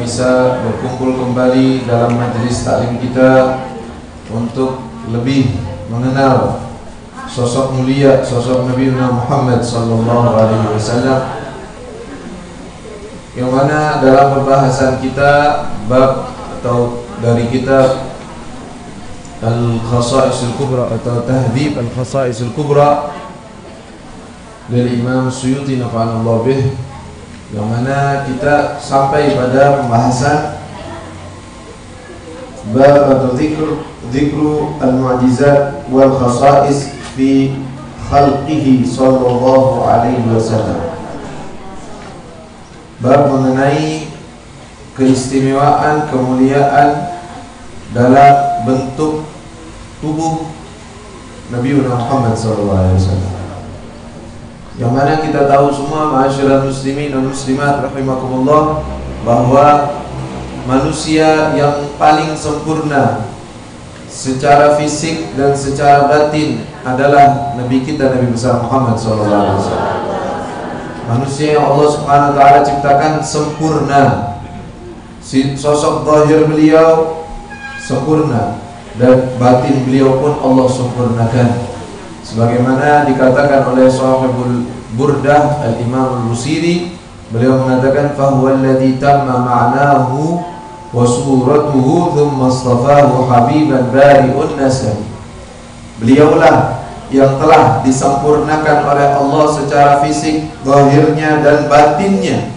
bisa berkumpul kembali dalam majelis taklim kita untuk lebih mengenal sosok mulia, sosok Nabi Muhammad sallallahu alaihi wasallam, yang mana dalam pembahasan kita bab atau dari kitab Al-Khasa'isul Kubra atau Tahdhib Al-Khasa'isul Kubra dari Imam Suyuti nafa'anallahu bih, yang mana kita sampai pada pembahasan bab atau zikru al-mu'jizat wal khasa'is fi khalqihi sallallahu alaihi wasallam. Bab mengenai keistimewaan, kemuliaan dalam bentuk tubuh Nabi Muhammad sallallahu alaihi wasallam, yang mana kita tahu semua ma'asyiral muslimin dan muslimat rahimakumullah, bahwa manusia yang paling sempurna secara fisik dan secara batin adalah Nabi kita, Nabi besar Muhammad SAW. Manusia yang Allah Subhanahu wa taala ciptakan sempurna. Sosok zahir beliau sempurna dan batin beliau pun Allah sempurnakan. Sebagaimana dikatakan oleh Sahibul Burdah Al-Imam Al-Busiri, beliau mengatakan fahuwa alladhi tamma ma'nahu wa suratuhu thumma astafahu habiban bari'un nasab. Beliaulah yang telah disempurnakan oleh Allah secara fisik, zahirnya dan batinnya.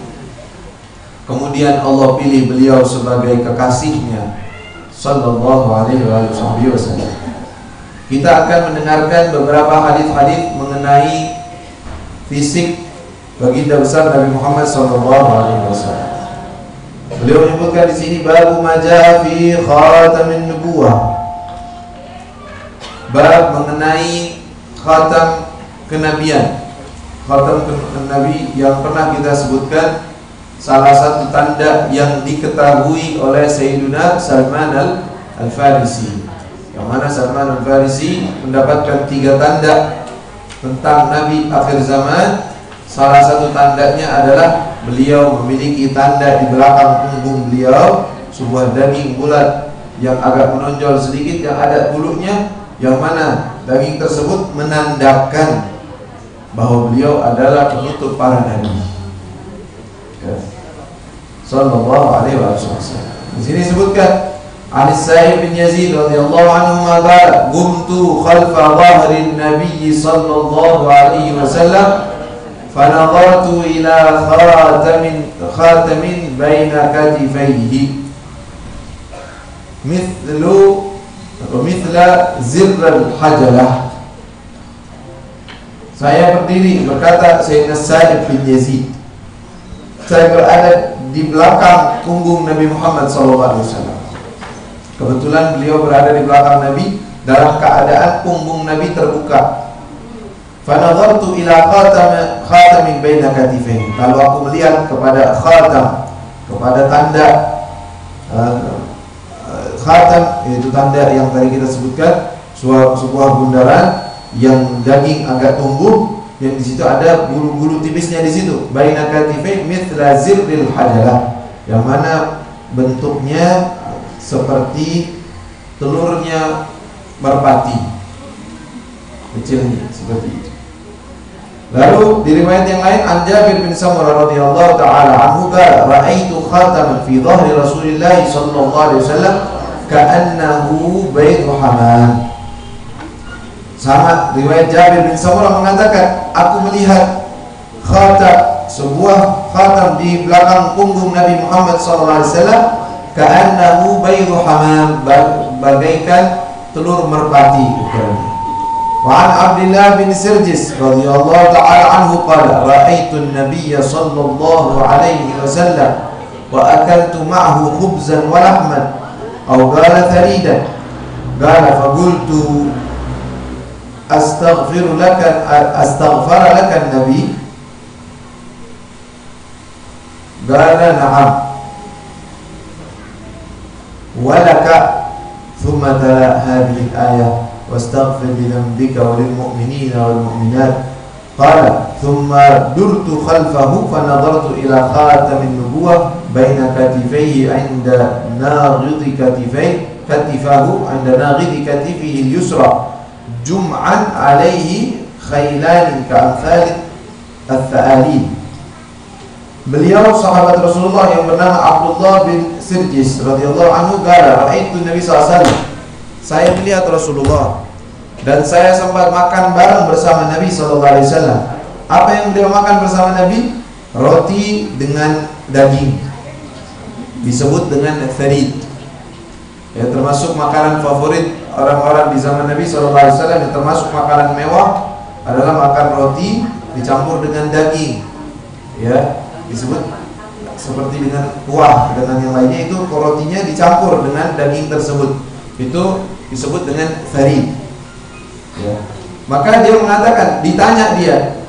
Kemudian Allah pilih beliau sebagai kekasihnya sallallahu alaihi wasallam. Kita akan mendengarkan beberapa hadis-hadis mengenai fisik baginda besar Nabi Muhammad SAW. Beliau menyebutkan di sini bab majaa fi khatamin nubuwah, bab mengenai khatam kenabian. Khatam nabi yang pernah kita sebutkan, salah satu tanda yang diketahui oleh Sayyiduna Salman Al-Farisi, yang mana Salman Al-Farisi mendapatkan 3 tanda tentang Nabi akhir zaman. Salah satu tandanya adalah beliau memiliki tanda di belakang punggung beliau, sebuah daging bulat yang agak menonjol sedikit, yang ada bulunya, yang mana daging tersebut menandakan bahwa beliau adalah penutup para nabi. Sallallahu alaihi wasallam. Di sini disebutkan Anis Sa'id bin Yazid radhiyallahu anhu qala qumtu khalfa dhahri an-nabiy sallallahu alaihi wasallam fanadhartu ila khatamin baina katifayhi mithla zirr al-hajalah. Saya berdiri, berkata Sayyidina Sa'id bin Yazid, saya berada di belakang punggung Nabi Muhammad SAW. Kebetulan beliau berada di belakang Nabi dalam keadaan punggung Nabi terbuka. Fanadhartu ila khatamin baina katifain. Lalu aku melihat kepada khatam, kepada tanda khatam, yaitu tanda yang tadi kita sebutkan, sebuah bundaran yang daging agak tumbuh, yang di situ ada bulu-bulu tipisnya di situ. Baina katifain mithla zirril hajalah, yang mana bentuknya seperti telurnya merpati, kecilnya seperti itu. Lalu di riwayat yang lain, an Jabir bin Samurah radhiyallahu taala anhu qala ra'aitu khataman fi dhahri Rasulillah sallallahu alaihi wasallam ka'annahu baydu haman. Sama riwayat Jabir bin Samurah mengatakan, aku melihat khatam, sebuah khatam di belakang punggung Nabi Muhammad sallallahu alaihi wasallam ka'annahu baydu hamam, bagaikan telur merpati ukurannya. Wa an Abdullah bin Sirjis radhiyallahu ta'ala anhu qala ra'aitu an-nabiy sallallahu alaihi wasallam wa akaltu ma'ahu khubzan wa lahman aw qala tharidan qala faqultu astaghfara laka an-nabi qala na'am walaka thumma tala hadhihi al-ayah wastaghfir li dhanbika wa lil mu'minina wal mu'minat qala thumma durtu khalfahu fa nadartu ila khatamin huwa baina katifaihi 'inda naghidhi katifahu 'inda naghidhi katifihi al-yusra jum'an 'alaihi khailan ka'amthal al-tha'alin. Beliau sahabat Rasulullah yang bernama Abdullah bin Sirjis radhiyallahu anhu qala ra'aitu Nabi sallallahu alaihi wasallam. Saya melihat Rasulullah dan saya sempat makan bareng bersama Nabi sallallahu alaihi wasallam. Apa yang beliau makan bersama Nabi? Roti dengan daging. Disebut dengan tharid. Ya, termasuk makanan favorit orang-orang di zaman Nabi sallallahu alaihi wasallam, yang termasuk makanan mewah adalah makan roti dicampur dengan daging. Ya, disebut seperti dengan kuah dengan yang lainnya, itu rotinya dicampur dengan daging tersebut. Itu disebut dengan tharid. Ya. Maka dia mengatakan, ditanya dia,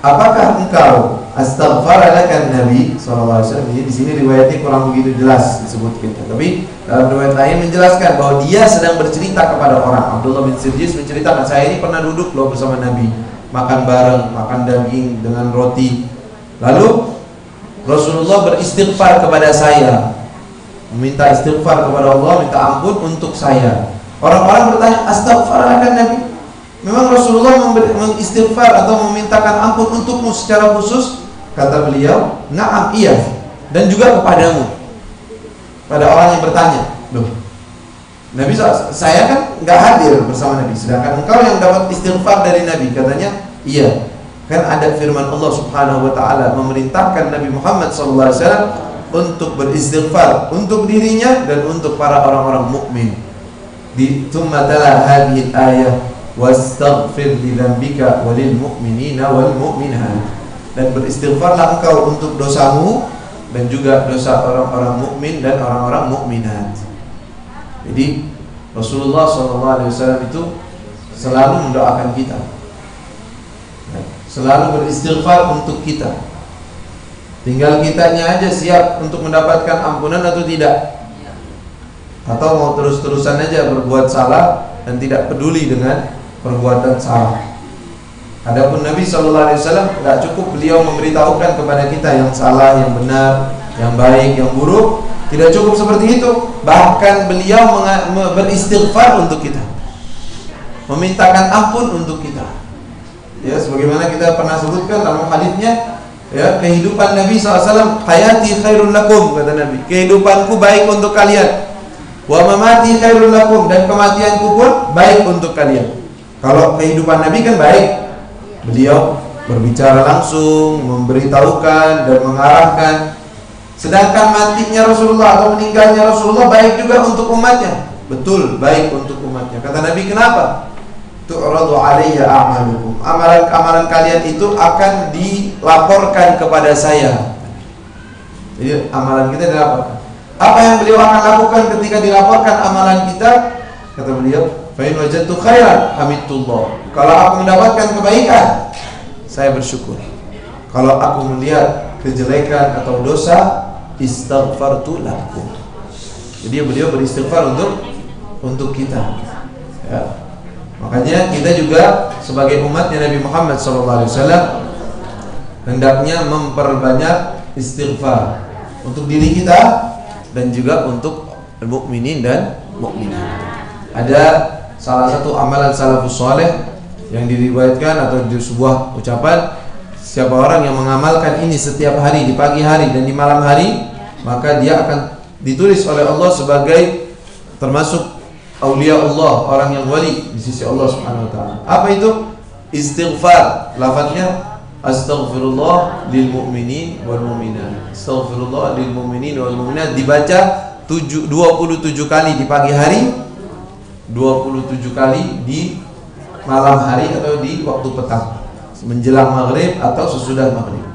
apakah engkau astaghfara laka Nabi sallallahu alaihi wasallam? Di sini riwayatnya kurang begitu jelas disebutkan. Tapi dalam riwayat lain menjelaskan bahwa dia sedang bercerita kepada orang. Abdullah bin Sirjis menceritakan, saya ini pernah duduk loh bersama Nabi, makan bareng, makan daging dengan roti. Lalu Rasulullah beristighfar kepada saya, meminta istighfar kepada Allah, minta ampun untuk saya. Orang-orang bertanya, astaghfirullah Nabi, memang Rasulullah mengistighfar atau memintakan ampun untukmu secara khusus? Kata beliau, na'am, iya, dan juga kepadamu. Pada orang yang bertanya, loh, Nabi, saya kan nggak hadir bersama Nabi, sedangkan engkau yang dapat istighfar dari Nabi. Katanya, iya, kan ada firman Allah Subhanahu wa taala memerintahkan Nabi Muhammad sallallahu alaihi wasallam untuk beristighfar untuk dirinya dan untuk para orang-orang mukmin. Di tsumma tala hadhihi ayah wastaghfir li dzambika walil mu'minina wal mu'minat. Dan beristighfarlah engkau untuk dosamu dan juga dosa orang-orang mukmin dan orang-orang mukminat. Jadi Rasulullah sallallahu alaihi wasallam itu selalu mendoakan kita, selalu beristighfar untuk kita. Tinggal kitanya aja siap untuk mendapatkan ampunan atau tidak, atau mau terus-terusan aja berbuat salah dan tidak peduli dengan perbuatan salah. Adapun Nabi sallallahu alaihi wasallam tidak cukup beliau memberitahukan kepada kita yang salah, yang benar, yang baik, yang buruk. Tidak cukup seperti itu. Bahkan beliau beristighfar untuk kita, memintakan ampun untuk kita. Ya, sebagaimana kita pernah sebutkan dalam hadisnya, ya, kehidupan Nabi SAW, hayati khairul lakum, kata Nabi, kehidupanku baik untuk kalian, wa mamati khairul lakum, dan kematianku pun baik untuk kalian. Kalau kehidupan Nabi kan baik, beliau berbicara langsung, memberitahukan dan mengarahkan. Sedangkan matinya Rasulullah atau meninggalnya Rasulullah baik juga untuk umatnya. Betul, baik untuk umatnya. Kata Nabi, kenapa? Tu'radu alayya a'malukum, amalan-amalan kalian itu akan dilaporkan kepada saya. Jadi amalan kita dilaporkan. Apa yang beliau akan lakukan ketika dilaporkan amalan kita? Kata beliau, fa in wajadtu khairan hamidullah. Kalau aku mendapatkan kebaikan, saya bersyukur. Kalau aku melihat kejelekan atau dosa, istaghfartu lakum. Jadi beliau beristighfar untuk kita. Ya. Makanya kita juga sebagai umatnya Nabi Muhammad SAW hendaknya memperbanyak istighfar untuk diri kita dan juga untuk mukminin dan mukminat. Ada salah satu amalan salafus saleh yang diriwayatkan atau di sebuah ucapan, siapa orang yang mengamalkan ini setiap hari, di pagi hari dan di malam hari, maka dia akan ditulis oleh Allah sebagai termasuk aulia Allah, orang yang wali di sisi Allah Subhanahu wa taala. Apa itu? Istighfar. Lafaznya astaghfirullah lil mu'minin wal mu'minat. Astaghfirullah lil mu'minin wal mu'minat dibaca 27 kali di pagi hari, 27 kali di malam hari atau di waktu petang, menjelang maghrib atau sesudah maghrib.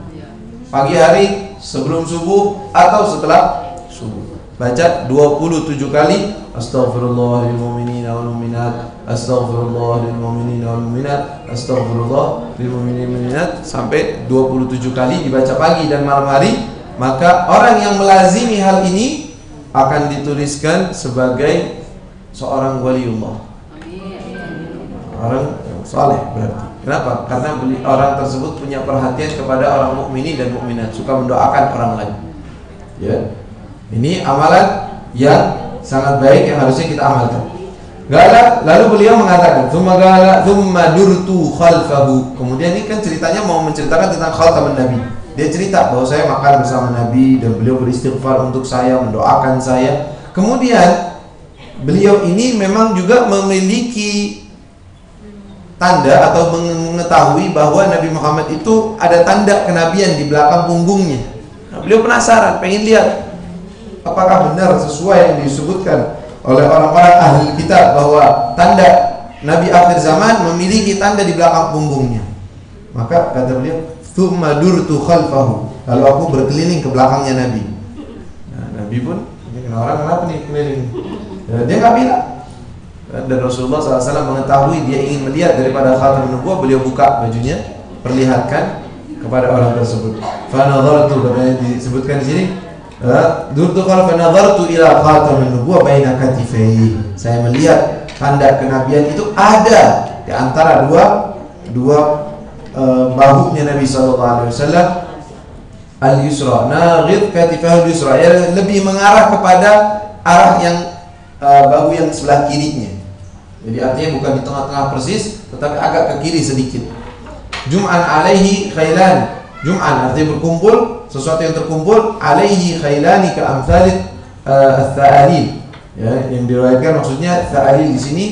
Pagi hari sebelum subuh atau setelah subuh. Baca 27 kali astaghfirullah lil mu'minin wal mu'minat, astaghfirullah lil mu'minin wal mu'minat, astaghfirullah lil mu'minin wal mu'minat, sampai 27 kali dibaca pagi dan malam hari. Maka orang yang melazimi hal ini akan dituliskan sebagai seorang waliullah, orang yang saleh berarti. Kenapa? Karena orang tersebut punya perhatian kepada orang mukminin dan mukminat, suka mendoakan orang lain. Ya. Ini amalan yang sangat baik yang harusnya kita amalkan. Lalu beliau mengatakan, "Tsumma durtu khalfahu." Kemudian ini kan ceritanya mau menceritakan tentang khataman Nabi. Dia cerita bahwa saya makan bersama Nabi dan beliau beristighfar untuk saya, mendoakan saya. Kemudian beliau ini memang juga memiliki tanda atau mengetahui bahwa Nabi Muhammad itu ada tanda kenabian di belakang punggungnya. Nah, beliau penasaran, pengen lihat apakah benar sesuai yang disebutkan oleh orang-orang ahli kitab bahwa tanda Nabi akhir zaman memiliki tanda di belakang punggungnya. Maka kata beliau, "Tsumma durtu khalfahu." Lalu aku berkeliling ke belakangnya Nabi. Nah, Nabi pun, ini orang kenapa nih keliling? Dia nggak bilang. Dan Rasulullah SAW mengetahui dia ingin melihat daripada khatam nubuwah, beliau buka bajunya, perlihatkan kepada orang tersebut. Fanadhartu, katanya disebutkan di sini, durtu khalfa nadhartu ila khatam nubuwah baina katifai. Saya melihat tanda kenabian itu ada di antara dua bahunya Nabi SAW. Al-yusra, naghid katifah al-yusra, ya, lebih mengarah kepada arah yang bahu yang sebelah kirinya. Jadi artinya bukan di tengah-tengah persis, tetapi agak ke kiri sedikit. Jum'an alaihi khailan. Jum'an artinya berkumpul, sesuatu yang terkumpul. Alaihi khailani ka amthalit al-tha'alil. Ya, yang diriwayatkan maksudnya tha'alil di sini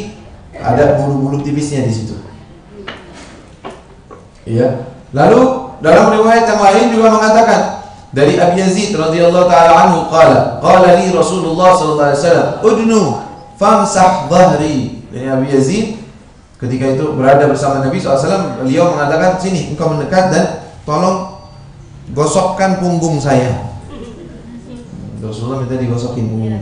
ada bulu-bulu tipisnya di situ. Ya. Lalu dalam riwayat yang lain juga mengatakan dari Abi Yazid radhiyallahu taala anhu qala li Rasulullah sallallahu alaihi wasallam udnu famsah dhahri. Dari Abi Yazid ketika itu berada bersama Nabi SAW, beliau mengatakan, "Sini engkau mendekat dan tolong gosokkan punggung saya." Rasulullah minta digosokin punggungnya.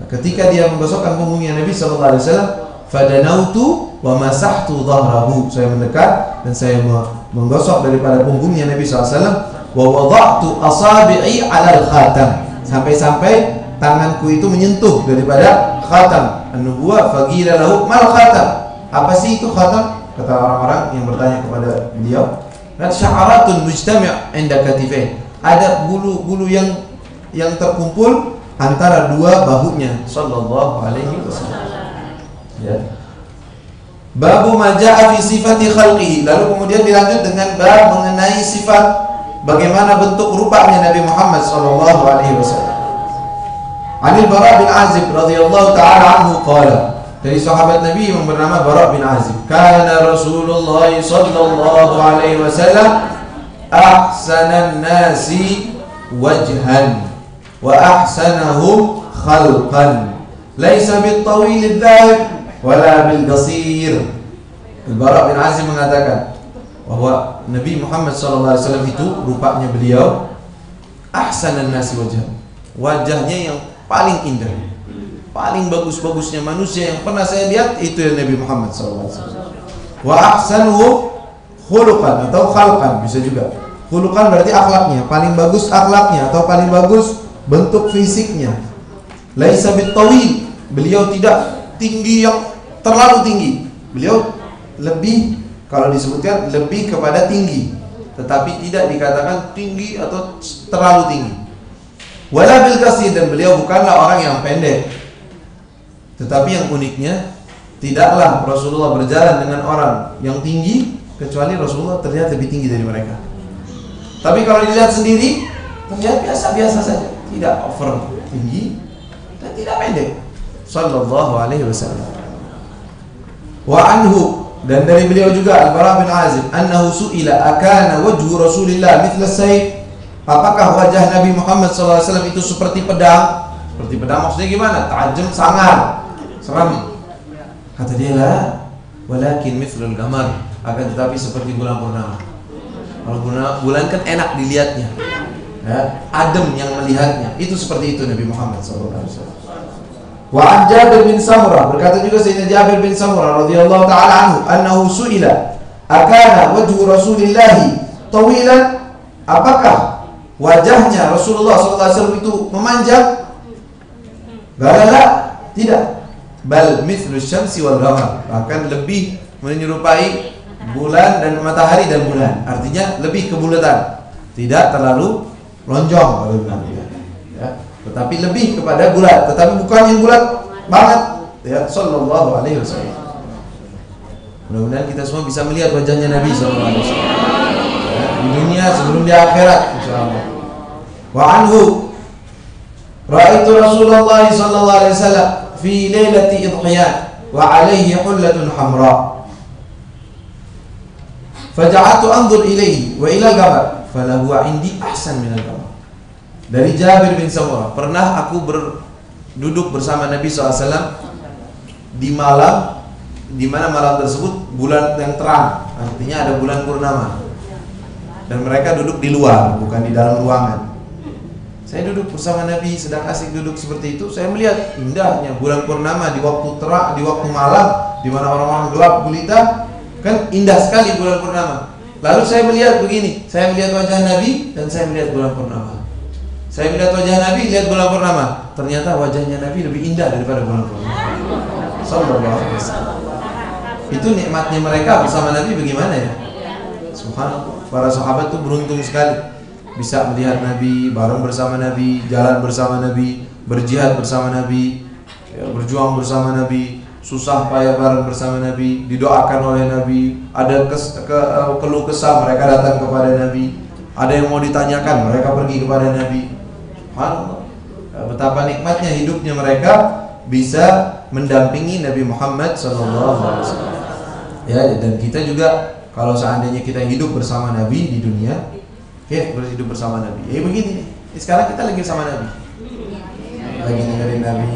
Nah, ketika dia menggosokkan punggungnya Nabi SAW, fadanautu wa masahtu dhahrahu. Saya mendekat dan saya menggosok daripada punggungnya Nabi SAW. Wa wada'tu asabi'i 'alal khatam. Sampai-sampai tanganku itu menyentuh daripada khatam an-nubuwah. Faqila lahu mal khatam. Apa sih itu khatam? Kata orang-orang yang bertanya kepada beliau, sya'aratun mujtami' 'inda katifain. Ada bulu-bulu yang terkumpul antara dua bahunya sallallahu alaihi wasallam. Ya. Babu ma jaa'a fi sifati khalqihi. Lalu kemudian dilanjut dengan bab mengenai sifat bagaimana bentuk rupanya Nabi Muhammad sallallahu alaihi wasallam. Anil Bara bin Azib radhiyallahu taala anhu qala, dari sahabat Nabi yang bernama Bara bin Azib, kana Rasulullah sallallahu alaihi wasallam ahsanan nasi wajhan wa ahsanahum khalqan, laisa bil tawil al-dhahib wala bil qasir. Al-Bara bin Azib mengatakan bahwa Nabi Muhammad sallallahu alaihi wasallam itu rupanya beliau ahsanan nasi wajhan, wajahnya yang paling indah, paling bagus-bagusnya manusia yang pernah saya lihat itu ya Nabi Muhammad SAW. Wa ahsanuhu khuluqan atau khalqan, bisa juga. Khuluqan berarti akhlaknya, paling bagus akhlaknya atau paling bagus bentuk fisiknya. Laisa bitawil, beliau tidak tinggi yang terlalu tinggi. Beliau lebih, kalau disebutkan lebih kepada tinggi, tetapi tidak dikatakan tinggi atau terlalu tinggi. Wala bil qasir, dan beliau bukanlah orang yang pendek. Tetapi yang uniknya, tidaklah Rasulullah berjalan dengan orang yang tinggi kecuali Rasulullah terlihat lebih tinggi dari mereka. Tapi kalau dilihat sendiri, terlihat biasa-biasa saja, tidak over tinggi dan tidak pendek. Sallallahu alaihi wasallam. Wa anhu, dan dari beliau juga Al-Bara bin Azib, annahu su'ila akana wajhu Rasulillah mithla sayf. Apakah wajah Nabi Muhammad SAW itu seperti pedang? Seperti pedang maksudnya gimana? Tajam, sangar, seram. Kata dia, la walakin mithlul qamar, akan tetapi seperti bulan purnama. Kalau bulan kan enak dilihatnya, ya, adem yang melihatnya. Itu seperti itu Nabi Muhammad SAW. Wa an Jabir bin Samurah, berkata juga Sayyidina Jabir bin Samurah radhiyallahu taala anhu, annahu su'ila akana wajhu Rasulillahi tawilan, apakah wajahnya Rasulullah SAW itu memanjang? Galala, tidak. Bal mithlu syamsi wal qamar, bahkan lebih menyerupai bulan dan matahari dan bulan. Artinya lebih ke bulatan, tidak terlalu lonjong kalau bilang. tetapi lebih kepada bulat, tetapi bukan yang bulat banget, ya, sallallahu alaihi wasallam. Mudah-mudahan kita semua bisa melihat wajahnya Nabi sallallahu alaihi wasallam, ya, di dunia sebelum di akhirat insyaallah. Wa anhu ra'aitu Rasulullah sallallahu alaihi wasallam fi lailati idhiyan wa alaihi hullatun hamra. Faja'atu anzur ilaihi wa ila al-qamar falahu 'indi ahsan min al-qamar. Dari Jabir bin Samurah, pernah aku duduk bersama Nabi SAW di malam, di mana malam tersebut bulan yang terang, artinya ada bulan purnama, dan mereka duduk di luar, bukan di dalam ruangan. Saya duduk bersama Nabi, sedang asik duduk seperti itu. Saya melihat indahnya bulan purnama di waktu terang, di waktu malam, di mana orang-orang gelap gulita. Kan indah sekali bulan purnama. Lalu saya melihat begini, saya melihat wajah Nabi dan saya melihat bulan purnama. Saya melihat wajah Nabi, lihat bulan purnama. Ternyata wajahnya Nabi lebih indah daripada bulan purnama. Sallallahu alaihi wasallam. Itu nikmatnya mereka bersama Nabi bagaimana ya? Subhanallah. Para sahabat tuh beruntung sekali bisa melihat Nabi, bareng bersama Nabi, jalan bersama Nabi, berjihad bersama Nabi, ya, berjuang bersama Nabi, susah payah bareng bersama Nabi, didoakan oleh Nabi, ada keluh kesah mereka datang kepada Nabi, ada yang mau ditanyakan mereka pergi kepada Nabi. Subhanallah, betapa nikmatnya hidupnya mereka bisa mendampingi Nabi Muhammad SAW. Ya, dan kita juga kalau seandainya kita hidup bersama Nabi di dunia, ya, berhidup bersama Nabi. Ya begini nih, sekarang kita lagi bersama Nabi, lagi dengerin Nabi,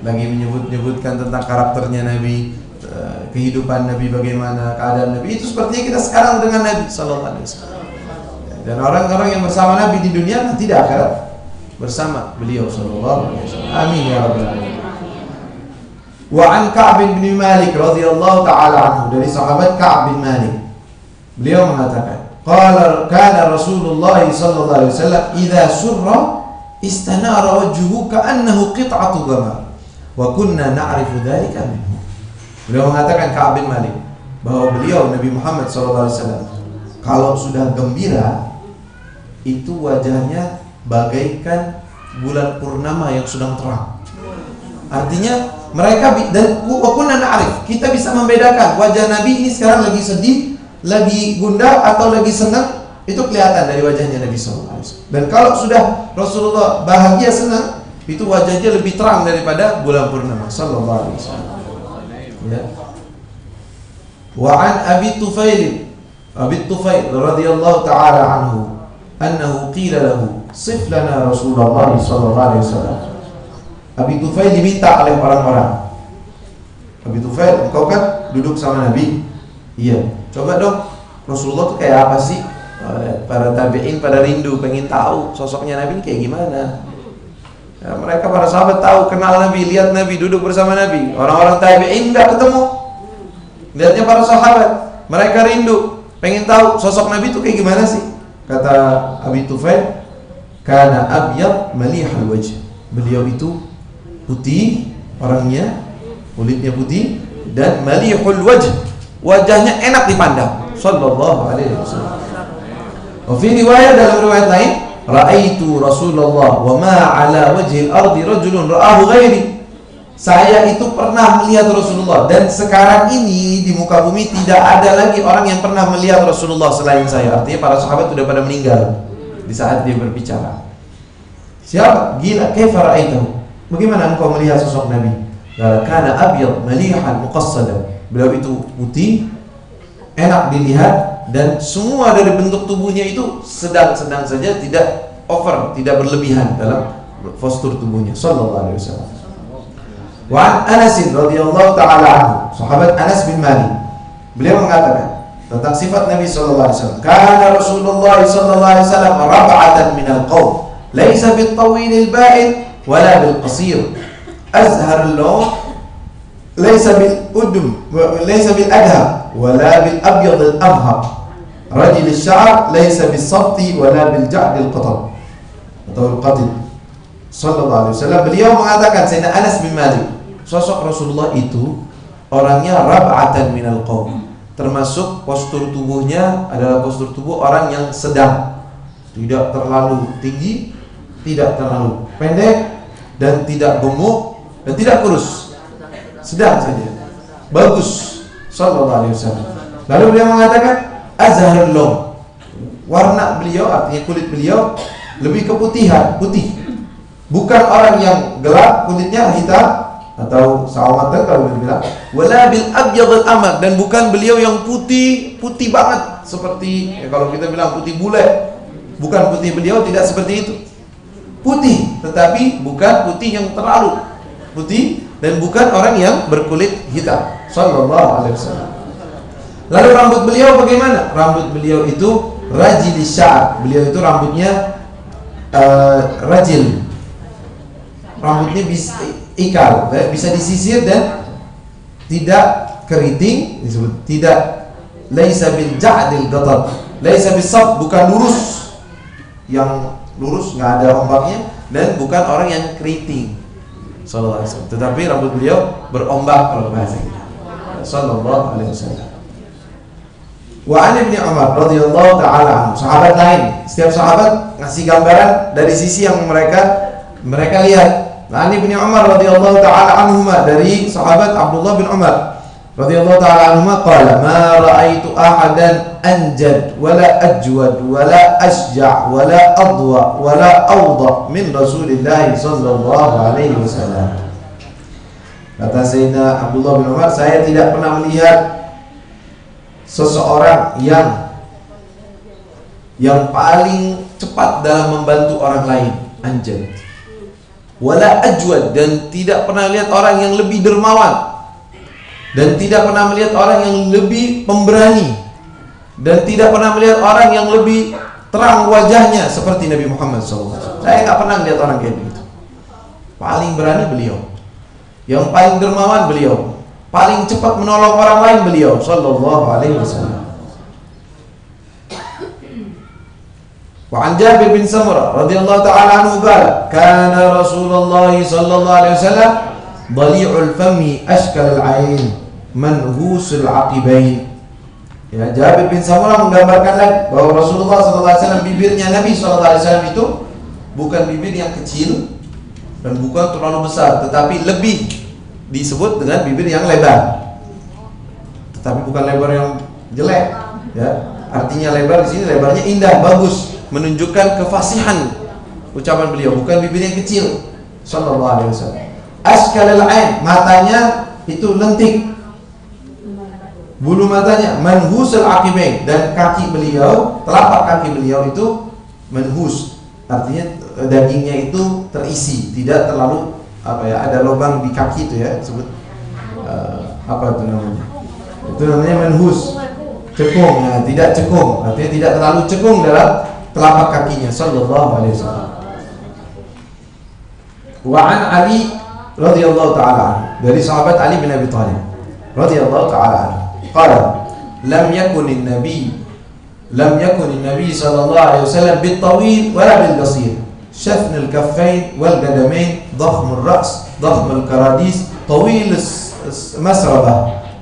lagi menyebutkan tentang karakternya Nabi, kehidupan Nabi bagaimana, keadaan Nabi. Itu sepertinya kita sekarang dengan Nabi sallallahu alaihi wasallam. Dan orang-orang yang bersama Nabi di dunia nanti di akhirat bersama beliau sallallahu alaihi wasallam. Amin ya rabbal alamin. Wa an Ka'b bin Malik radhiyallahu taala anhu, dari sahabat Ka'b bin Malik. Beliau mengatakan, qala kana Rasulullah sallallahu alaihi wasallam idza surra istanara wajhuhu ka'annahu qit'atu qamar. Wa kunna na'rifu dzalika minhu. Beliau mengatakan, Ka'b bin Malik, bahwa beliau Nabi Muhammad SAW kalau sudah gembira itu wajahnya bagaikan bulan purnama yang sedang terang. Artinya mereka dan wa kunna na'rif, kita bisa membedakan wajah Nabi ini sekarang lagi sedih, lagi gundah atau lagi senang, itu kelihatan dari wajahnya Nabi SAW. Dan kalau sudah Rasulullah bahagia senang, itu wajahnya lebih terang daripada bulan purnama sallallahu alaihi wasallam. Ya. Wa an Abi Tufail radhiyallahu taala anhu annahu qila lahu sif lana Rasulullah sallallahu alaihi wasallam. Abi Tufail diminta oleh orang-orang, Abi Tufail, engkau kan duduk sama Nabi, iya, coba dong Rasulullah tuh kayak apa sih? Para tabi'in pada rindu pengen tahu sosoknya Nabi kayak gimana. Ya, mereka para sahabat tahu, kenal Nabi, lihat Nabi, duduk bersama Nabi. Orang-orang tabi'in nggak ketemu, lihatnya para sahabat, mereka rindu pengen tahu sosok Nabi itu kayak gimana sih. Kata Abi Tufail, kana abyad malihul wajh, beliau itu putih orangnya, kulitnya putih, dan malihul wajh, wajahnya enak dipandang sallallahu alaihi wasallam. Wa fi riwayat, dalam riwayat lain, ra'aitu Rasulullah wa ma ala wajhil ardi rajulun ra'ahu ghairi. Saya itu pernah melihat Rasulullah, dan sekarang ini di muka bumi tidak ada lagi orang yang pernah melihat Rasulullah selain saya. Artinya para sahabat sudah pada meninggal di saat dia berbicara. Siapa? Gila, kaifa ra'aitahu? Bagaimana engkau melihat sosok Nabi? Kana abyad malihan muqassadan. Beliau itu putih, enak dilihat, dan semua dari bentuk tubuhnya itu sedang-sedang saja, tidak over, tidak berlebihan dalam postur tubuhnya sallallahu alaihi wasallam. Wa Anas radhiyallahu taala anhu, sahabat Anas bin Malik, beliau mengatakan tentang sifat Nabi sallallahu alaihi wasallam, kana Rasulullah sallallahu alaihi wasallam rab'atan minal qaum, laisa bil tawil al ba'id wala bil qasir, azhar al-lawn, laisa bil udum, laisa bil adham wala bil abyad al abhar, rajul al-sha'r laisa bis sabti wala bil ja'd al-qatab atau al-qatid sallallahu alaihi wasallam. Beliau mengatakan, Sayyidina Anas bin Malik, sosok Rasulullah itu orangnya rab'atan minal qaum, termasuk postur tubuhnya adalah postur tubuh orang yang sedang, tidak terlalu tinggi, tidak terlalu pendek dan tidak gemuk dan tidak kurus, sedang saja, bagus sallallahu alaihi wasallam. Lalu beliau mengatakan azharul lawn, warna beliau artinya kulit beliau lebih keputihan, putih, bukan orang yang gelap kulitnya, hitam atau sawo matang kalau bilang, wala bil abyadul amad, dan bukan beliau yang putih banget seperti kalau kita bilang putih bule, bukan putih beliau tidak seperti itu, putih tetapi bukan putih yang terlalu putih dan bukan orang yang berkulit hitam sallallahu alaihi wasallam. Lalu rambut beliau bagaimana? Rambut beliau itu rajil sya'ar, beliau itu rambutnya rajil, rambutnya bisa ikal, bisa disisir dan tidak keriting, disebut tidak laisa bil ja'dil ghatab, laisa bisab, bukan lurus, yang lurus nggak ada ombaknya, dan bukan orang yang keriting sallallahu alaihi wasallam, tetapi rambut beliau berombak kalau bahasa kita sallallahu alaihi wasallam. Wa an Ibnu Umar radhiyallahu taala anhu, sahabat lain, setiap sahabat ngasih gambaran dari sisi yang mereka lihat. Wa an Ibnu Umar radhiyallahu taala anhuma, dari sahabat Abdullah bin Umar radhiyallahu taala anhuma, qala ma ra'aitu ahadan anjad wala ajwad wala asja' wala adwa wala awda min Rasulillah sallallahu alaihi wasallam. Kata Sayyidina Abdullah bin Umar, saya tidak pernah melihat seseorang yang paling cepat dalam membantu orang lain, anjad, wala ajwad, dan tidak pernah lihat orang yang lebih dermawan, dan tidak pernah melihat orang yang lebih pemberani, dan tidak pernah melihat orang yang lebih terang wajahnya seperti Nabi Muhammad SAW. Saya nggak pernah melihat orang kayak begitu. Paling berani beliau, yang paling dermawan beliau, paling cepat menolong orang lain beliau sallallahu alaihi wasallam. Wa an Jabir bin Samurah radhiyallahu ta'ala anhu qala kana Rasulullah sallallahu alaihi wasallam dhali'ul fami ashkal al-'ain manhusul 'aqibain. Ya, Jabir bin Samurah menggambarkan lagi bahwa Rasulullah sallallahu alaihi wasallam, bibirnya Nabi sallallahu alaihi wasallam itu bukan bibir yang kecil dan bukan terlalu besar, tetapi lebih disebut dengan bibir yang lebar, tetapi bukan lebar yang jelek, ya. Artinya lebar di sini lebarnya indah, bagus, menunjukkan kefasihan ucapan beliau, bukan bibir yang kecil sallallahu alaihi wasallam. Ashkalul ain, matanya itu lentik, bulu matanya manhusul aqibain, dan kaki beliau, telapak kaki beliau itu manhus, artinya dagingnya itu terisi, tidak terlalu ada lubang di kaki itu, ya, disebut apa itu namanya? Itu namanya manhus, cekung, ya, tidak cekung, artinya tidak terlalu cekung dalam telapak kakinya sallallahu alaihi wasallam. Wa an Ali radhiyallahu ta'ala, dari sahabat Ali bin Abi Thalib radhiyallahu ta'ala, qala lam yakun an-nabi sallallahu alaihi wasallam bit-tawil wala bil-qasir, شفن الكفين والقدمين ضخم الرأس ضخم الكراديس طويل المسربة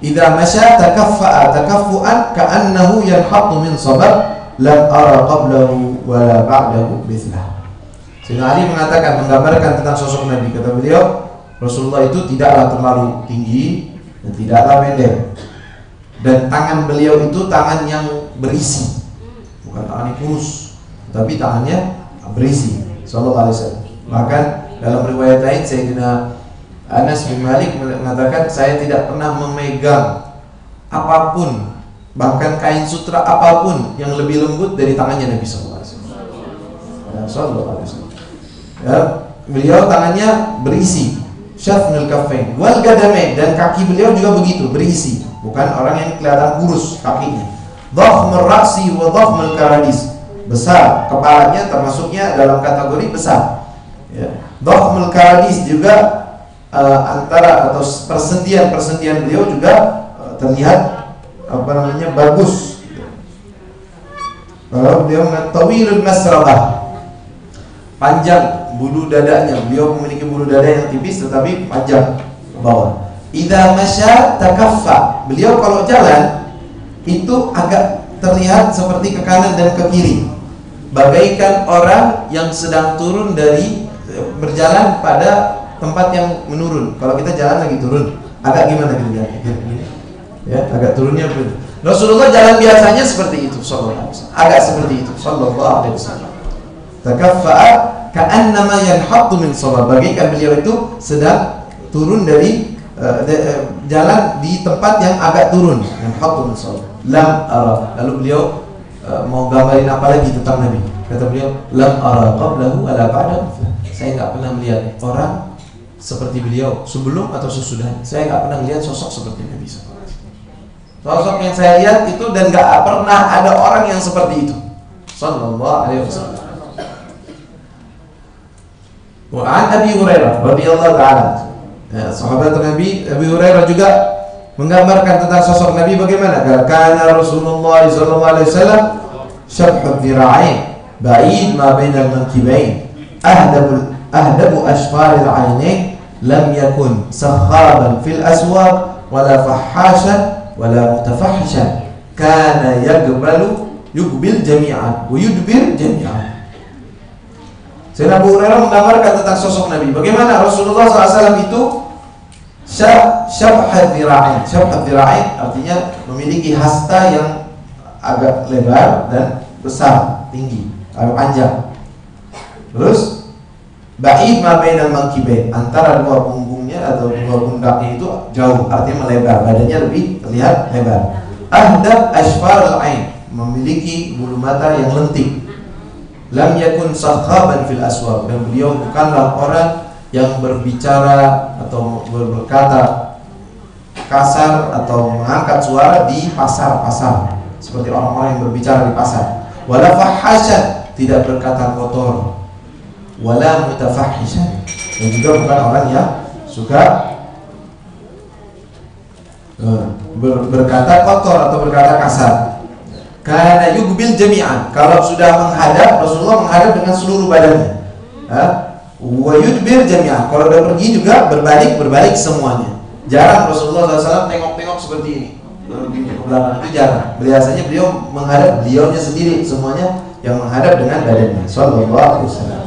إذا مشى تكفأ تكفؤا كأنه ينحط من صبر لم أرى قبله ولا بعده مثله. Sayyidina Ali mengatakan, menggambarkan tentang sosok Nabi, kata beliau, Rasulullah itu tidaklah terlalu tinggi dan tidaklah pendek, dan tangan beliau itu tangan yang berisi, bukan tangan yang kurus, tapi tangannya berisi sallallahu alaihi wasallam. Bahkan dalam riwayat lain Sayyidina Anas bin Malik mengatakan, saya tidak pernah memegang apapun, bahkan kain sutra apapun yang lebih lembut dari tangannya Nabi sallallahu alaihi wasallam. Ya, beliau tangannya berisi, syafnul kaffain wal qadamain, dan kaki beliau juga begitu, berisi, bukan orang yang kelihatan kurus kakinya. Dhafmur ra'si wa dhafmul karadis, besar kepalanya, termasuknya dalam kategori besar, ya. Dhafmul karadis juga antara atau persendian beliau juga terlihat bagus. Beliau tawilul masrabah, panjang bulu dadanya, beliau memiliki bulu dada yang tipis tetapi panjang ke bawah. Idza masya takaffa, beliau kalau jalan itu agak terlihat seperti ke kanan dan ke kiri, bagaikan orang yang sedang turun dari berjalan pada tempat yang menurun. Kalau kita jalan lagi turun, agak gimana gitu ya, agak turunnya. Rasulullah jalan biasanya seperti itu sallallahu alaihi wasallam, agak seperti itu sallallahu alaihi wasallam. Takaffa'a ka'annama yanhattu min shawab, bagaikan beliau itu sedang turun dari jalan di tempat yang agak turun, yanhattu min shawab. Lam ara, lalu beliau mau gambarin apa lagi tentang Nabi. Kata beliau, lam ara qablahu ala ba'da. Saya enggak pernah melihat orang seperti beliau sebelum atau sesudah. Saya enggak pernah melihat sosok seperti Nabi SAW. Sosok yang saya lihat itu, dan enggak pernah ada orang yang seperti itu sallallahu alaihi wasallam. Wa an Abi Hurairah radhiyallahu ta'ala, sahabat Nabi Abi Hurairah juga menggambarkan tentang sosok Nabi bagaimana. Kana Rasulullah sallallahu alaihi wasallam syabhud dhira'ain ba'id ma bainal mankibain ahdabu ashfaril 'ainain lam yakun sakhaban fil aswaq wala fahhashan wala mutafahhishan kana yuqbil jami'an wa yudbir jami'an. Sayyidina Abu Hurairah menggambarkan tentang sosok Nabi bagaimana Rasulullah SAW itu syabhad dhira'ain. Syabhad dhira'ain artinya memiliki hasta yang agak lebar dan besar, tinggi, agak panjang. Terus ba'id ma bainal mankibain, antara dua punggungnya atau dua pundaknya itu jauh, artinya melebar, badannya lebih terlihat lebar. Ahdab ashfarul ain, memiliki bulu mata yang lentik. Lam yakun sakhaban fil aswaq, dan beliau bukanlah orang yang berbicara atau berkata kasar atau mengangkat suara di pasar-pasar seperti orang-orang yang berbicara di pasar. Wala fahhasyan, tidak berkata kotor. Wala mutafahhishan, dan juga bukan orang yang suka berkata kotor atau berkata kasar. Karena yuqbil jami'an, kalau sudah menghadap, Rasulullah menghadap dengan seluruh badannya. Wa yudbir jami'an, kalau udah pergi juga berbalik semuanya. Jarang Rasulullah SAW tengok-tengok seperti ini ke belakang, itu jarang. Biasanya beliau menghadap, beliaunya sendiri semuanya yang menghadap dengan badannya sallallahu alaihi wasallam.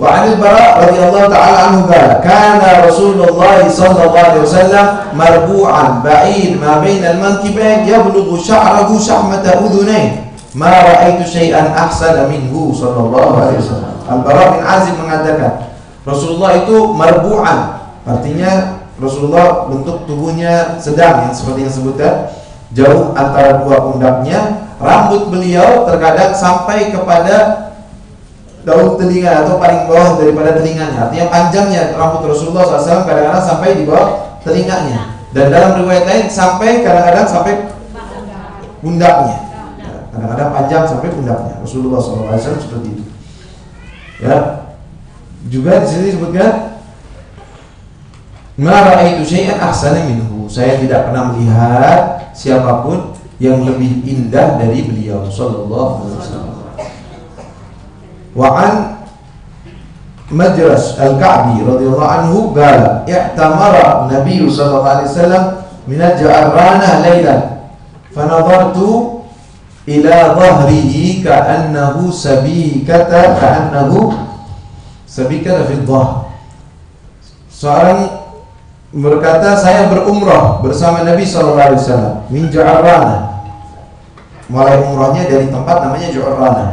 Wa 'anil Bara' radhiyallahu ta'ala anhu qala kana Rasulullah sallallahu alaihi wasallam marbu'an ba'id ma bainal mankibain yablughu sya'ruhu syahmata udhunain ma ra'aitu syai'an ahsana minhu sallallahu alaihi wasallam. Al-Bara' bin Azib mengatakan Rasulullah itu marbu'an, artinya Rasulullah bentuk tubuhnya sedang, yang seperti yang sebutkan, jauh antara dua pundaknya. Rambut beliau terkadang sampai kepada daun telinga atau paling bawah daripada telinganya. Artinya panjangnya rambut Rasulullah SAW kadang-kadang sampai di bawah telinganya, dan dalam riwayat lain sampai kadang-kadang sampai pundaknya. Kadang-kadang panjang sampai pundaknya Rasulullah SAW seperti itu. Ya, juga di sini disebutkan ma ra'aitu syai'an ahsana minhu, saya tidak pernah melihat siapapun yang lebih indah dari beliau sallallahu alaihi wasallam. Wa an Majras Al-Ka'bi radhiyallahu anhu qala i'tamara Nabi sallallahu alaihi wasallam min al-Ja'rana laylan fa nadartu ila dhahrihi ka'annahu sabikata fi dhahr. Seorang berkata, saya berumrah bersama Nabi sallallahu alaihi wasallam min Ja'rana, mulai umrahnya dari tempat namanya Ja'rana.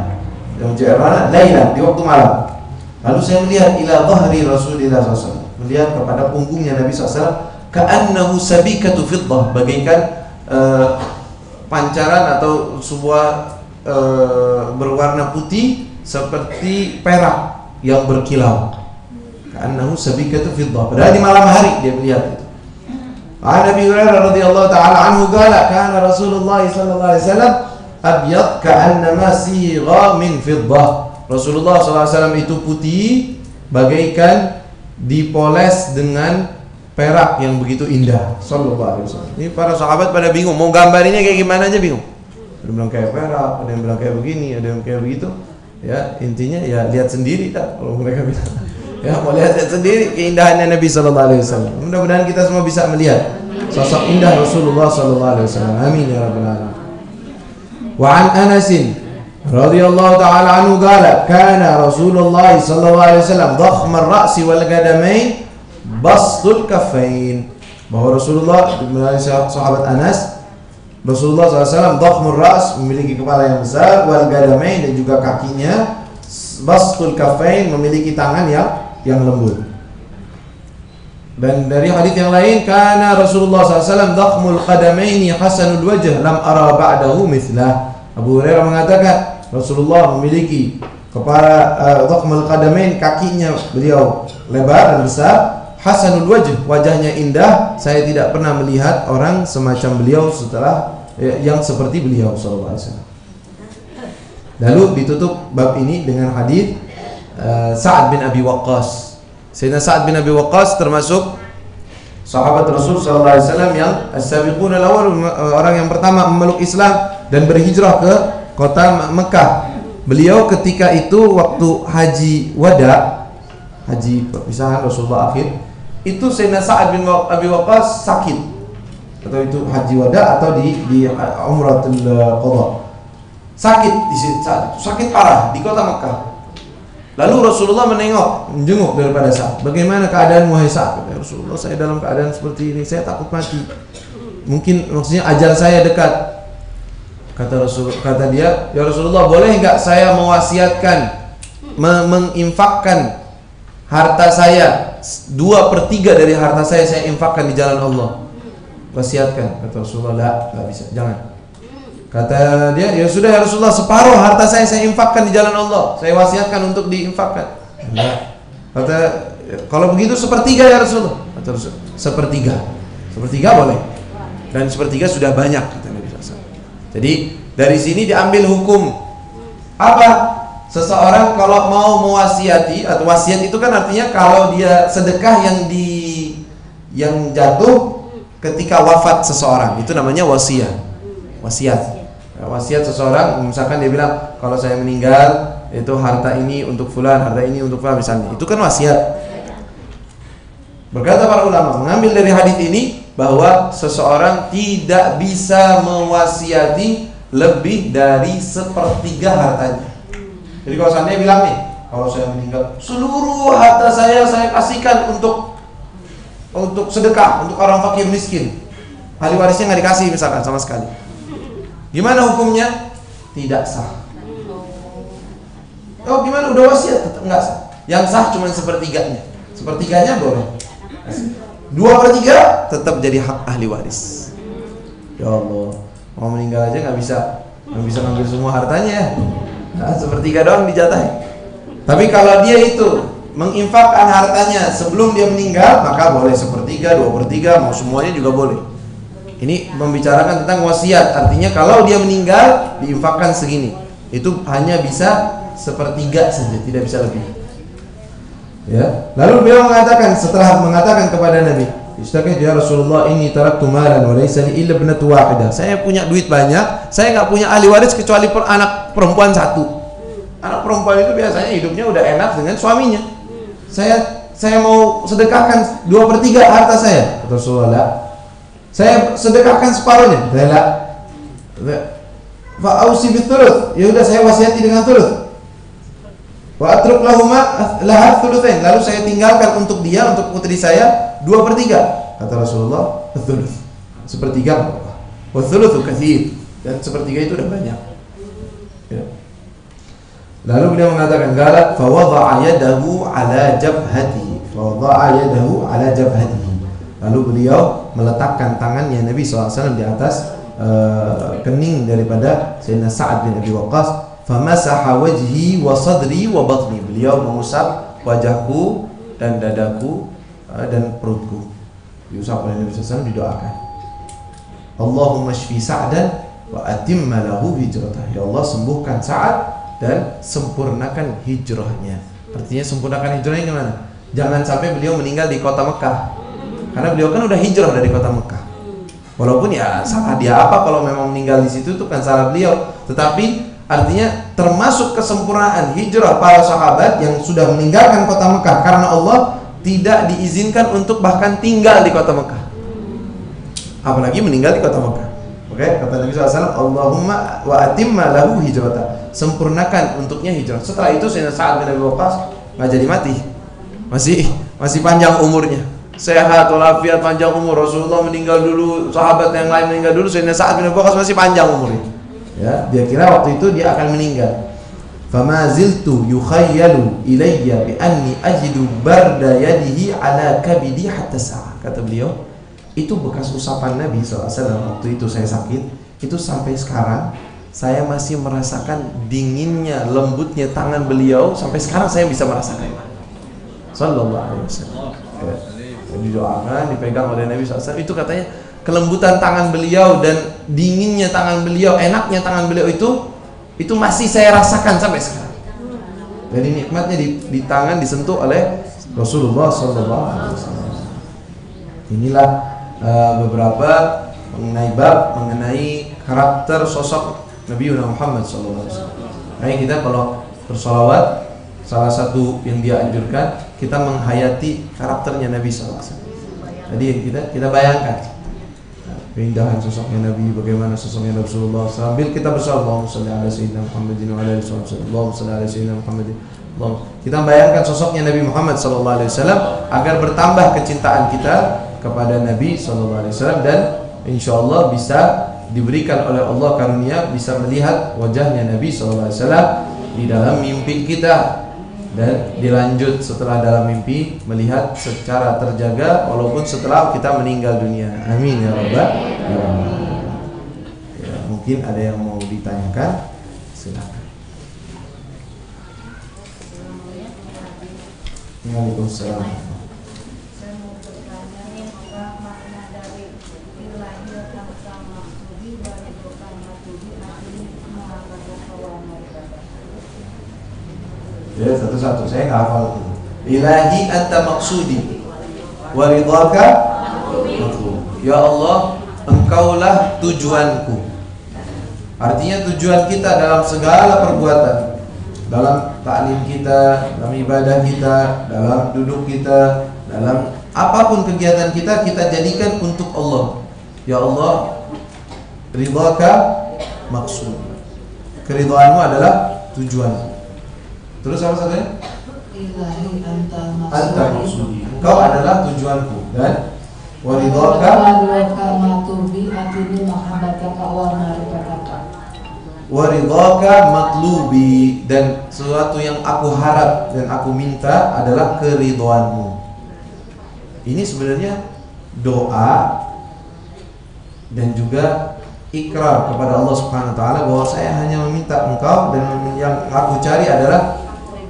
Yang Ja'rana lailan, di waktu malam. Lalu saya melihat ila dhahri Rasulullah SAW, melihat kepada punggungnya Nabi SAW, ka'annahu sabikatu fiddah, bagaikan pancaran atau sebuah berwarna putih seperti perak yang berkilau. Ka'annahu sabikatu fiddah, padahal di malam hari dia melihat itu. Nabi Hurairah radhiyallahu ta'ala anhu qala kana Rasulullah sallallahu alaihi wasallam abyad ka'annama sigha min fiddah. Rasulullah SAW itu putih bagaikan dipoles dengan perak yang begitu indah sallallahu alaihi wasallam. Ini para sahabat pada bingung mau gambarinnya kayak gimana aja, bingung. Ada yang bilang kayak perak, ada yang bilang kayak begini, ada yang kayak begitu. Ya, intinya ya lihat sendiri tak kalau mereka bilang. Ya, mau lihat sendiri keindahannya Nabi sallallahu alaihi wasallam. Mudah-mudahan kita semua bisa melihat sosok indah Rasulullah sallallahu alaihi wasallam. Amin ya rabbal alamin. Wa an Anas radhiyallahu ta'ala anhu qala kana Rasulullah sallallahu alaihi wasallam dhakhma ar-ra's wal qadamain bastul kaffain. Bahwa Rasulullah, dari sahabat Anas, Rasulullah SAW dhakhmur ra's, memiliki kepala yang besar, wal qadamain, dan juga kakinya, bastul kaffain, memiliki tangan yang lembut. Dan dari hadis yang lain, kana Rasulullah SAW dhakhmul qadamaini hasanul wajh lam ara ba'dahu mithlah. Abu Hurairah mengatakan Rasulullah memiliki kepala dhakhmul qadamain, kakinya beliau lebar dan besar, hasanul wajh, wajahnya indah. Saya tidak pernah melihat orang semacam beliau setelah yang seperti beliau sallallahu alaihi wasallam. Lalu ditutup bab ini dengan hadis Sa'ad bin Abi Waqqas. Sayyidina Sa'ad bin Abi Waqqas termasuk sahabat Rasul sallallahu alaihi wasallam yang as-sabiqun al-awwal, orang yang pertama memeluk Islam dan berhijrah ke kota Mekah. Beliau ketika itu waktu haji wada, haji perpisahan Rasulullah akhir, itu Sayyidina Sa'ad bin Abi Waqqas sakit, atau itu haji wada atau di umratul qadha, sakit di saat itu, sakit parah di kota Mekah. Lalu Rasulullah menjenguk daripada Sa'ad. Bagaimana keadaan wahai Sa'ad? Ya Rasulullah, saya dalam keadaan seperti ini, saya takut mati. Mungkin maksudnya ajal saya dekat. Kata dia, ya Rasulullah, boleh enggak saya mewasiatkan menginfakkan harta saya, 2/3 dari harta saya infakkan di jalan Allah. Wasiatkan. Kata Rasulullah, enggak bisa, jangan. Kata dia, ya sudah ya Rasulullah, separuh harta saya infakkan di jalan Allah, saya wasiatkan untuk diinfakkan. Enggak. Kata, kalau begitu 1/3 ya Rasulullah. Kata Rasulullah, 1/3. 1/3 boleh. Dan 1/3 sudah banyak, kata Nabi SAW. Jadi dari sini diambil hukum apa? Seseorang kalau mau mewasiati, atau wasiat itu kan artinya kalau dia sedekah yang jatuh ketika wafat seseorang, itu namanya wasiat. Wasiat seseorang, misalkan dia bilang kalau saya meninggal itu harta ini untuk fulan, harta ini untuk fulan misalnya, itu kan wasiat. Berkata para ulama mengambil dari hadis ini bahwa seseorang tidak bisa mewasiati lebih dari 1/3 hartanya. Jadi kalau seandainya bilang nih, kalau saya meninggal seluruh harta saya kasihkan untuk sedekah, untuk orang fakir miskin, ahli warisnya nggak dikasih misalkan sama sekali, gimana hukumnya? Tidak sah. Oh gimana, udah wasiat tetap nggak sah. Yang sah cuma 1/3-nya. 1/3-nya boleh. 2/3 tetap jadi hak ahli waris. Ya Allah, mau meninggal aja nggak bisa ngambil semua hartanya. Nah, 1/3 doang dijatahi. Tapi kalau dia itu menginfakkan hartanya sebelum dia meninggal, maka boleh 1/3, 2/3, mau semuanya juga boleh. Ini membicarakan tentang wasiat, artinya kalau dia meninggal diinfakkan segini, itu hanya bisa 1/3 saja, tidak bisa lebih. Ya. Lalu beliau mengatakan, setelah mengatakan kepada Nabi, "Istaqi ya Rasulullah, inni taraktu malan wa laysa li illa ibnatu wahidah." Saya punya duit banyak, saya nggak punya ahli waris kecuali anak perempuan 1. Anak perempuan itu biasanya hidupnya udah enak dengan suaminya. Saya mau sedekahkan 2/3 harta saya. Kata Rasulullah, saya sedekahkan separuhnya. Rela. Fa ausi bitsuluts. Ya udah, saya wasiati dengan thuluts. Wa atruk lahat thulutsain. Lalu saya tinggalkan untuk dia, untuk putri saya 2/3. Kata Rasulullah, thuluts. 1/3 apa? Wa thulutsu katsir. Dan 1/3 itu udah banyak. Ya. Lalu beliau mengatakan, "Gala fa wada'a yadahu ala jabhatihi." Fa wada'a yadahu ala jabhatihi. Lalu beliau meletakkan tangannya Nabi SAW di atas kening daripada Sayyidina Sa'ad bin Abi Waqqas. Famasaha wajhi wa sadri wa batni. Beliau mengusap wajahku dan dadaku dan perutku. Diusap oleh Nabi SAW, didoakan, Allahumma shfi Sa'dan wa atimma lahu hijratah. Ya Allah, sembuhkan Sa'ad dan sempurnakan hijrahnya. Artinya sempurnakan hijrahnya gimana? Jangan sampai beliau meninggal di kota Mekah, karena beliau kan udah hijrah dari kota Mekah. Walaupun ya salah dia apa kalau memang meninggal di situ, itu kan salah beliau. Tetapi artinya termasuk kesempurnaan hijrah para sahabat yang sudah meninggalkan kota Mekah, karena Allah tidak diizinkan untuk bahkan tinggal di kota Mekah, apalagi meninggal di kota Mekah. Oke, kata Nabi SAW, Allahumma wa atimma lahu hijrata. Sempurnakan untuknya hijrah. Setelah itu Sayyidina Sa'ad bin Abi Waqqas nggak jadi mati. Masih panjang umurnya. Sehat walafiat, panjang umur. Rasulullah meninggal dulu, sahabat yang lain meninggal dulu, Sayyidina Sa'ad bin Abi Waqqas masih panjang umurnya. Ya, dia kira waktu itu dia akan meninggal. Fama ziltu yukhayyalu ilayya bi anni ajidu barda yadihi ala kabidi hatta sa'ah. Kata beliau, itu bekas usapan Nabi SAW waktu itu saya sakit. Itu sampai sekarang saya masih merasakan dinginnya, lembutnya tangan beliau. Sampai sekarang saya bisa merasakan. Sallallahu alaihi wasallam. Didoakan, dipegang oleh Nabi SAW. Itu katanya kelembutan tangan beliau dan dinginnya tangan beliau, enaknya tangan beliau itu masih saya rasakan sampai sekarang. Jadi nikmatnya di tangan disentuh oleh Rasulullah SAW. Inilah beberapa mengenai karakter sosok Nabi Muhammad SAW. Nah, kita kalau bersolawat, salah satu yang dia anjurkan, kita menghayati karakternya Nabi SAW. Jadi kita bayangkan keindahan sosoknya Nabi, bagaimana sosoknya Rasulullah. Sambil kita bersolawat, Allahumma shalli ala sayyidina Muhammadin wa ala alihi wasallam. Allahumma shalli ala sayyidina Muhammadin. Kita bayangkan sosoknya Nabi Muhammad SAW agar bertambah kecintaan kita kepada Nabi SAW, dan insya Allah bisa diberikan oleh Allah karunia bisa melihat wajahnya Nabi SAW di dalam mimpi kita, dan dilanjut setelah dalam mimpi melihat secara terjaga walaupun setelah kita meninggal dunia. Amin ya rabbal alamin. Ya, mungkin ada yang mau ditanyakan, silakan. Waalaikumsalam. Ya, satu-satu, saya nggak hafal itu. Ilahi anta maksudi wa ridhaka matlub. Ya Allah, engkaulah tujuanku. Artinya tujuan kita dalam segala perbuatan, dalam taklim kita, dalam ibadah kita, dalam duduk kita, dalam apapun kegiatan kita, kita jadikan untuk Allah. Ya Allah, ridhaka maksud. Keridhaanmu adalah tujuanku. Terus apa satunya? Ilahi anta maksudi. Engkau adalah tujuanku, dan waridhaka matlubi atini mahabbataka wa ma'rifataka. Waridhaka matlubi, dan sesuatu yang aku harap dan aku minta adalah keridhoanmu. Ini sebenarnya doa dan juga ikrar kepada Allah Subhanahu wa taala bahwa saya hanya meminta engkau, dan yang aku cari adalah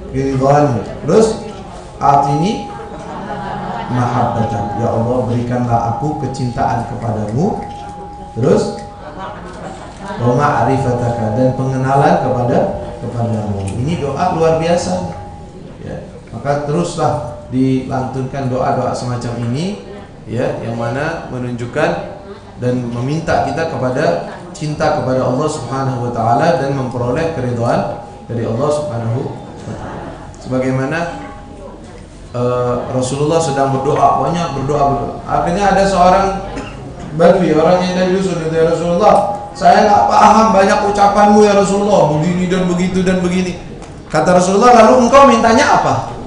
keridhaanmu. Terus atini mahabbatan, ya Allah berikanlah aku kecintaan kepadamu. Terus wa ma'rifataka, dan pengenalan kepadamu. Ini doa luar biasa ya. Maka teruslah dilantunkan doa-doa semacam ini ya, yang mana menunjukkan dan meminta kita kepada cinta kepada Allah Subhanahu wa taala dan memperoleh keridhaan dari Allah Subhanahu wa taala. Sebagaimana Rasulullah sedang berdoa, banyak berdoa. Akhirnya ada seorang Badui, orang yang dari dusun, itu, ya Rasulullah, saya nggak paham banyak ucapanmu ya Rasulullah, begini dan begitu dan begini. Kata Rasulullah, lalu engkau mintanya apa?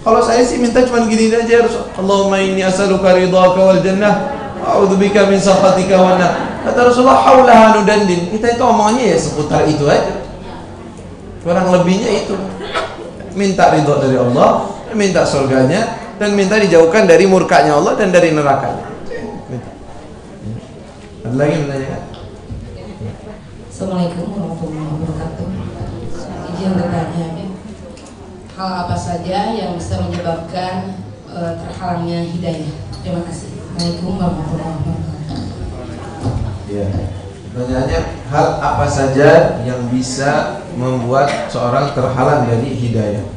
Kalau saya sih minta cuma gini aja ya Rasulullah. Allahumma inni as'aluka ridhaka wal jannah, a'udzubika min sakhatika wan nar. Kata Rasulullah, haulaha nudandin. Kita itu omongannya ya seputar itu aja. Kurang lebihnya itu. Minta ridho dari Allah, minta surganya, dan minta dijauhkan dari murkanya Allah dan dari nerakanya. Minta. Ada lagi menanyakan? Assalamualaikum warahmatullahi wabarakatuh. Izin bertanya, hal apa saja yang bisa menyebabkan terhalangnya hidayah? Terima kasih. Assalamualaikum warahmatullahi wabarakatuh. Ya. Pertanyaannya, hal apa saja yang bisa membuat seorang terhalang dari hidayah?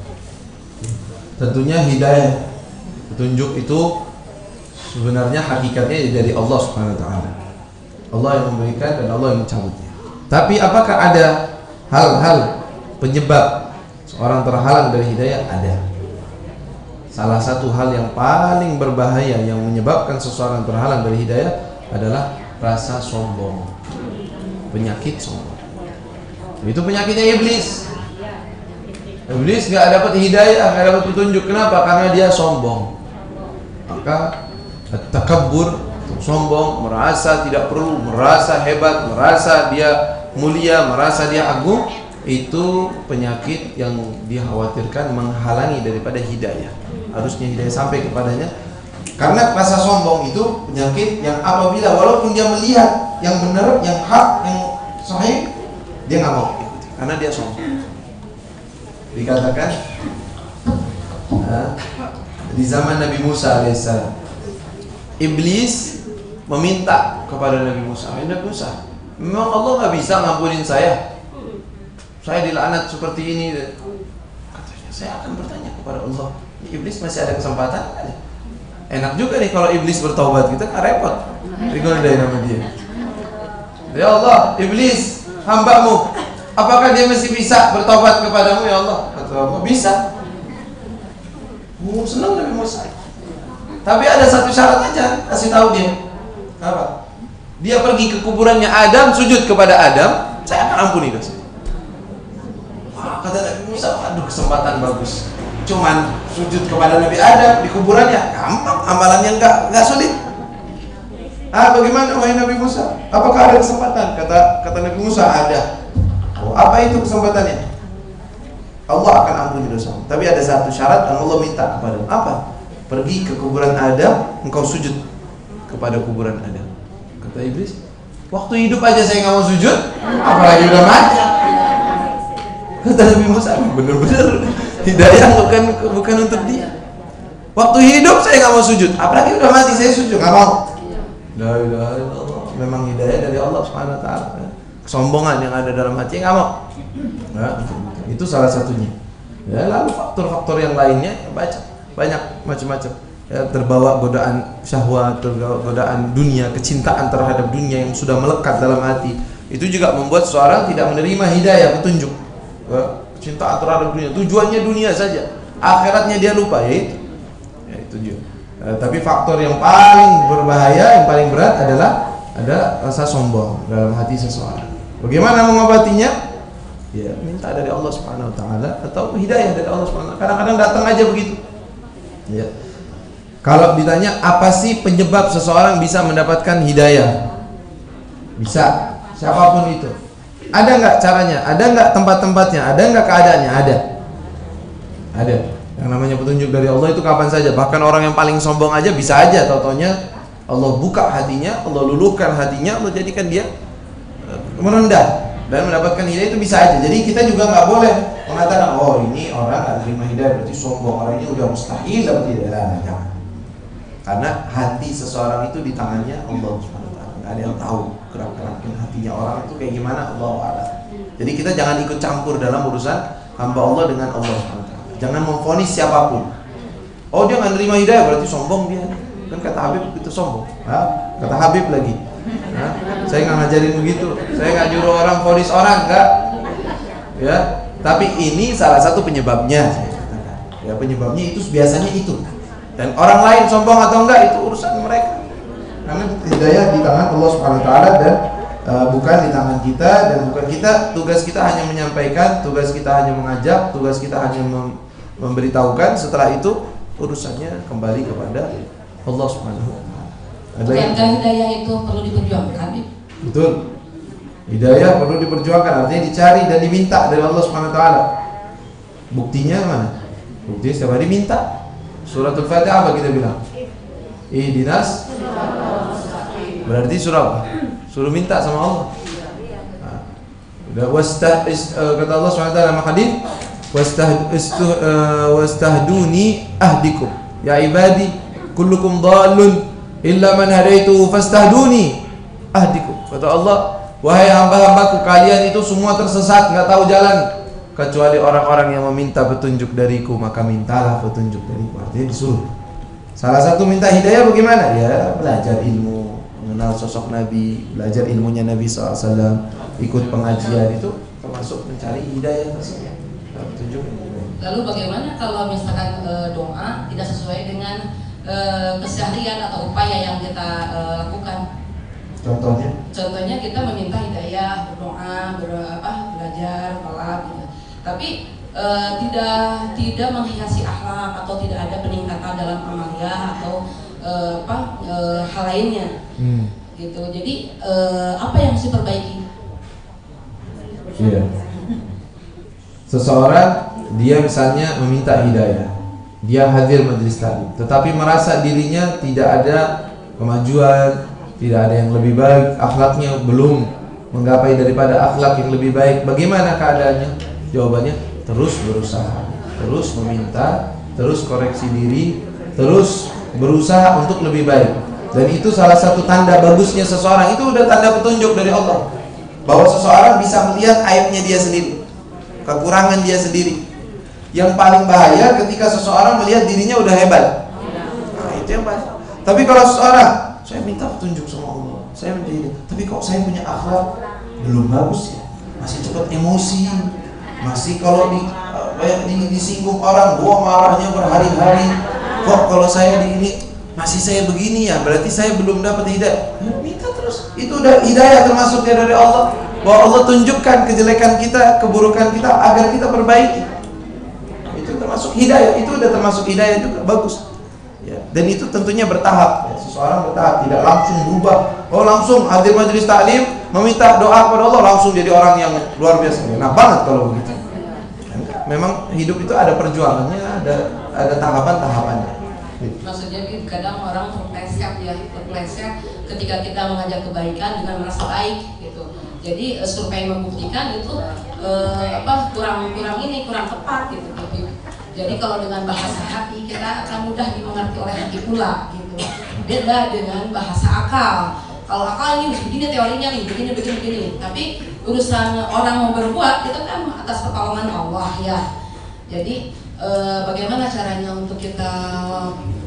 Tentunya hidayah, petunjuk itu sebenarnya hakikatnya dari Allah Subhanahu wa taala. Allah yang memberikan dan Allah yang mencabutnya. Tapi apakah ada hal-hal penyebab seorang terhalang dari hidayah? Ada. Salah satu hal yang paling berbahaya yang menyebabkan seseorang terhalang dari hidayah adalah rasa sombong. penyakit sombong. Itu penyakitnya iblis. Iblis nggak dapat hidayah, nggak dapat petunjuk. Kenapa? Karena dia sombong. Maka takabbur, sombong, merasa tidak perlu, merasa hebat, merasa dia mulia, merasa dia agung, itu penyakit yang dikhawatirkan menghalangi daripada hidayah. Harusnya hidayah sampai kepadanya. Karena rasa sombong itu penyakit yang apabila walaupun dia melihat yang benar, yang hak, yang sahih, dia nggak mau ikuti karena dia sombong. Dikatakan di zaman Nabi Musa alaihissalam, iblis meminta kepada Nabi Musa, Nabi Musa, memang Allah nggak bisa ngampunin saya dilaknat seperti ini. Katanya, saya akan bertanya kepada Allah, iblis masih ada kesempatan? Enak juga nih kalau iblis bertaubat, kita nggak repot digodain sama dia. Ya Allah, iblis hambamu, apakah dia masih bisa bertobat kepadamu ya Allah? Kata Allah, bisa. Senang Nabi Musa. Tapi ada satu syarat aja, kasih tahu dia. Apa? Dia pergi ke kuburannya Adam, sujud kepada Adam, saya akan ampuni dosa. Wah, kata Nabi Musa, aduh kesempatan bagus. Cuman sujud kepada Nabi Adam di kuburannya, gampang, amalannya enggak sulit. Bagaimana wahai Nabi Musa? Apakah ada kesempatan? Kata Nabi Musa, ada. Apa itu kesempatannya? Allah akan ampuni dosa. Tapi ada satu syarat yang Allah minta kepada. Apa? Pergi ke kuburan Adam, engkau sujud kepada kuburan Adam. Kata iblis, waktu hidup aja saya nggak mau sujud, apalagi udah mati. Kata Nabi Musa, bener-bener hidayah bukan untuk dia. Waktu hidup saya nggak mau sujud, apalagi udah mati saya sujud, nggak mau. La ilaha illallah. Memang hidayah dari Allah Subhanahu wa taala. Kesombongan yang ada dalam hati nggak mau. Nah, itu salah satunya. Ya, lalu faktor-faktor yang lainnya baca banyak macam-macam. Ya, terbawa godaan syahwat, terbawa godaan dunia, kecintaan terhadap dunia yang sudah melekat dalam hati. Itu juga membuat seorang tidak menerima hidayah, petunjuk. Kecintaan terhadap dunia, tujuannya dunia saja, akhiratnya dia lupa, ya itu juga. Tapi faktor yang paling berbahaya, yang paling berat adalah ada rasa sombong dalam hati seseorang. Bagaimana mengobatinya? Ya, minta dari Allah Subhanahu wa taala atau hidayah dari Allah Subhanahu wa taala. Kadang-kadang datang aja begitu. Ya. Kalau ditanya apa sih penyebab seseorang bisa mendapatkan hidayah? Bisa, siapapun itu. Ada nggak caranya? Ada nggak tempat-tempatnya? Ada nggak keadaannya? Ada. Yang namanya petunjuk dari Allah itu kapan saja. Bahkan orang yang paling sombong aja bisa aja tau-taunya Allah buka hatinya, Allah luluhkan hatinya, Allah jadikan dia merendah dan mendapatkan hidayah, itu bisa aja. Jadi kita juga nggak boleh mengatakan, oh ini orang nggak terima hidayah berarti sombong, orang ini udah mustahil dapat hidayah. Jangan. Karena hati seseorang itu di tangannya Allah Subhanahu wa taala. Nggak ada yang tahu gerak-gerakin hatinya orang itu kayak gimana, Allahu a'lam. Jadi kita jangan ikut campur dalam urusan hamba Allah dengan Allah Subhanahu wa taala. Jangan memvonis siapapun. Oh dia nggak terima hidayah berarti sombong dia. Kan kata Habib itu sombong. Kata Habib lagi. Saya nggak ngajarin begitu. Saya nggak nyuruh orang vonis orang, enggak. Ya, tapi ini salah satu penyebabnya. Ya, penyebabnya itu biasanya itu. Dan orang lain sombong atau enggak itu urusan mereka. Karena hidayah di tangan Allah Subhanahu wa taala dan bukan di tangan kita, dan bukan kita. Tugas kita hanya menyampaikan, tugas kita hanya mengajak, tugas kita hanya memberitahukan. Setelah itu urusannya kembali kepada Allah Subhanahu wa taala. Bukankah hidayah itu perlu diperjuangkan? Betul. Hidayah perlu diperjuangkan, artinya dicari dan diminta dari Allah Subhanahu wa taala. Buktinya mana? Buktinya setiap hari minta. Suratul Fatihah apa kita bilang? Ihdinas. Berarti surah apa? Suruh minta sama Allah. Kata Allah SWT dalam hadis, wastahduni ahdikum ya ibadi kullukum dhalun illa man hadaitu fastahduni ahdikum. Kata Allah, wahai hamba-hambaku, kalian itu semua tersesat, nggak tahu jalan, kecuali orang-orang yang meminta petunjuk dariku, maka mintalah petunjuk dariku. Artinya disuruh. Salah satu minta hidayah bagaimana? Ya belajar ilmu, mengenal sosok Nabi, belajar ilmunya Nabi SAW, ikut pengajian, itu termasuk mencari hidayah tersebut. Petunjuk. Lalu bagaimana kalau misalkan doa tidak sesuai dengan keseharian atau upaya yang kita lakukan? Contohnya? Contohnya kita meminta hidayah belajar, pelap, gitu. Tapi tidak menghiasi akhlak atau tidak ada peningkatan dalam amalia atau hal lainnya. Gitu. Jadi apa yang harus diperbaiki? Iya. Seseorang dia misalnya meminta hidayah, dia hadir majelis taklim, tetapi merasa dirinya tidak ada kemajuan, tidak ada yang lebih baik, akhlaknya belum menggapai daripada akhlak yang lebih baik. Bagaimana keadaannya? Jawabannya terus berusaha, terus meminta, terus koreksi diri, terus berusaha untuk lebih baik. Dan itu salah satu tanda bagusnya seseorang. Itu udah tanda petunjuk dari Allah bahwa seseorang bisa melihat aibnya dia sendiri, kekurangan dia sendiri. Yang paling bahaya ketika seseorang melihat dirinya udah hebat. Nah, itu yang bahaya. Tapi kalau seseorang, saya minta petunjuk sama Allah, saya menjadi, tapi kok saya punya akhlak belum bagus ya, masih cepat emosi, masih kalau disinggung orang, gua marahnya berhari-hari. Kok kalau saya di ini masih saya begini ya, berarti saya belum dapat hidayah. Minta terus. Itu udah hidayah termasuk dari Allah. Bahwa Allah tunjukkan kejelekan kita, keburukan kita agar kita perbaiki. Itu termasuk hidayah. Itu udah termasuk hidayah juga, bagus. Ya. Dan itu tentunya bertahap. Ya. Seseorang bertahap, tidak langsung berubah. Oh langsung hadir majelis taklim, meminta doa kepada Allah, langsung jadi orang yang luar biasa. Nah banget kalau begitu. Memang hidup itu ada perjuangannya, ada tahapan-tahapannya. Maksudnya kadang orang terpleset ketika kita mengajak kebaikan dengan merasa baik gitu. Jadi survei membuktikan itu kurang tepat gitu. Jadi kalau dengan bahasa hati kita akan mudah dimengerti oleh hati pula gitu. Beda dengan bahasa akal. Kalau akal ini begini teorinya nih, begini. Tapi urusan orang mau berbuat itu kan atas pertolongan Allah ya. Jadi bagaimana caranya untuk kita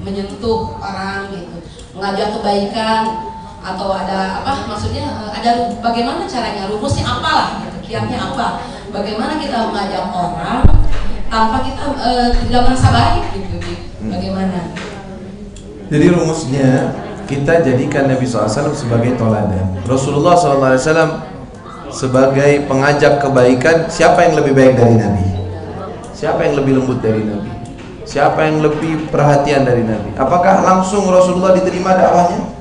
menyentuh orang gitu, mengajak kebaikan atau ada bagaimana caranya, rumusnya apalah gitu, kiatnya apa? Bagaimana kita mengajak orang tanpa kita tidak merasa baik gitu, bagaimana? Jadi rumusnya kita jadikan Nabi SAW sebagai toladan, Rasulullah SAW sebagai pengajak kebaikan. Siapa yang lebih baik dari Nabi? Siapa yang lebih lembut dari Nabi? Siapa yang lebih perhatian dari Nabi? Apakah langsung Rasulullah diterima dakwahnya?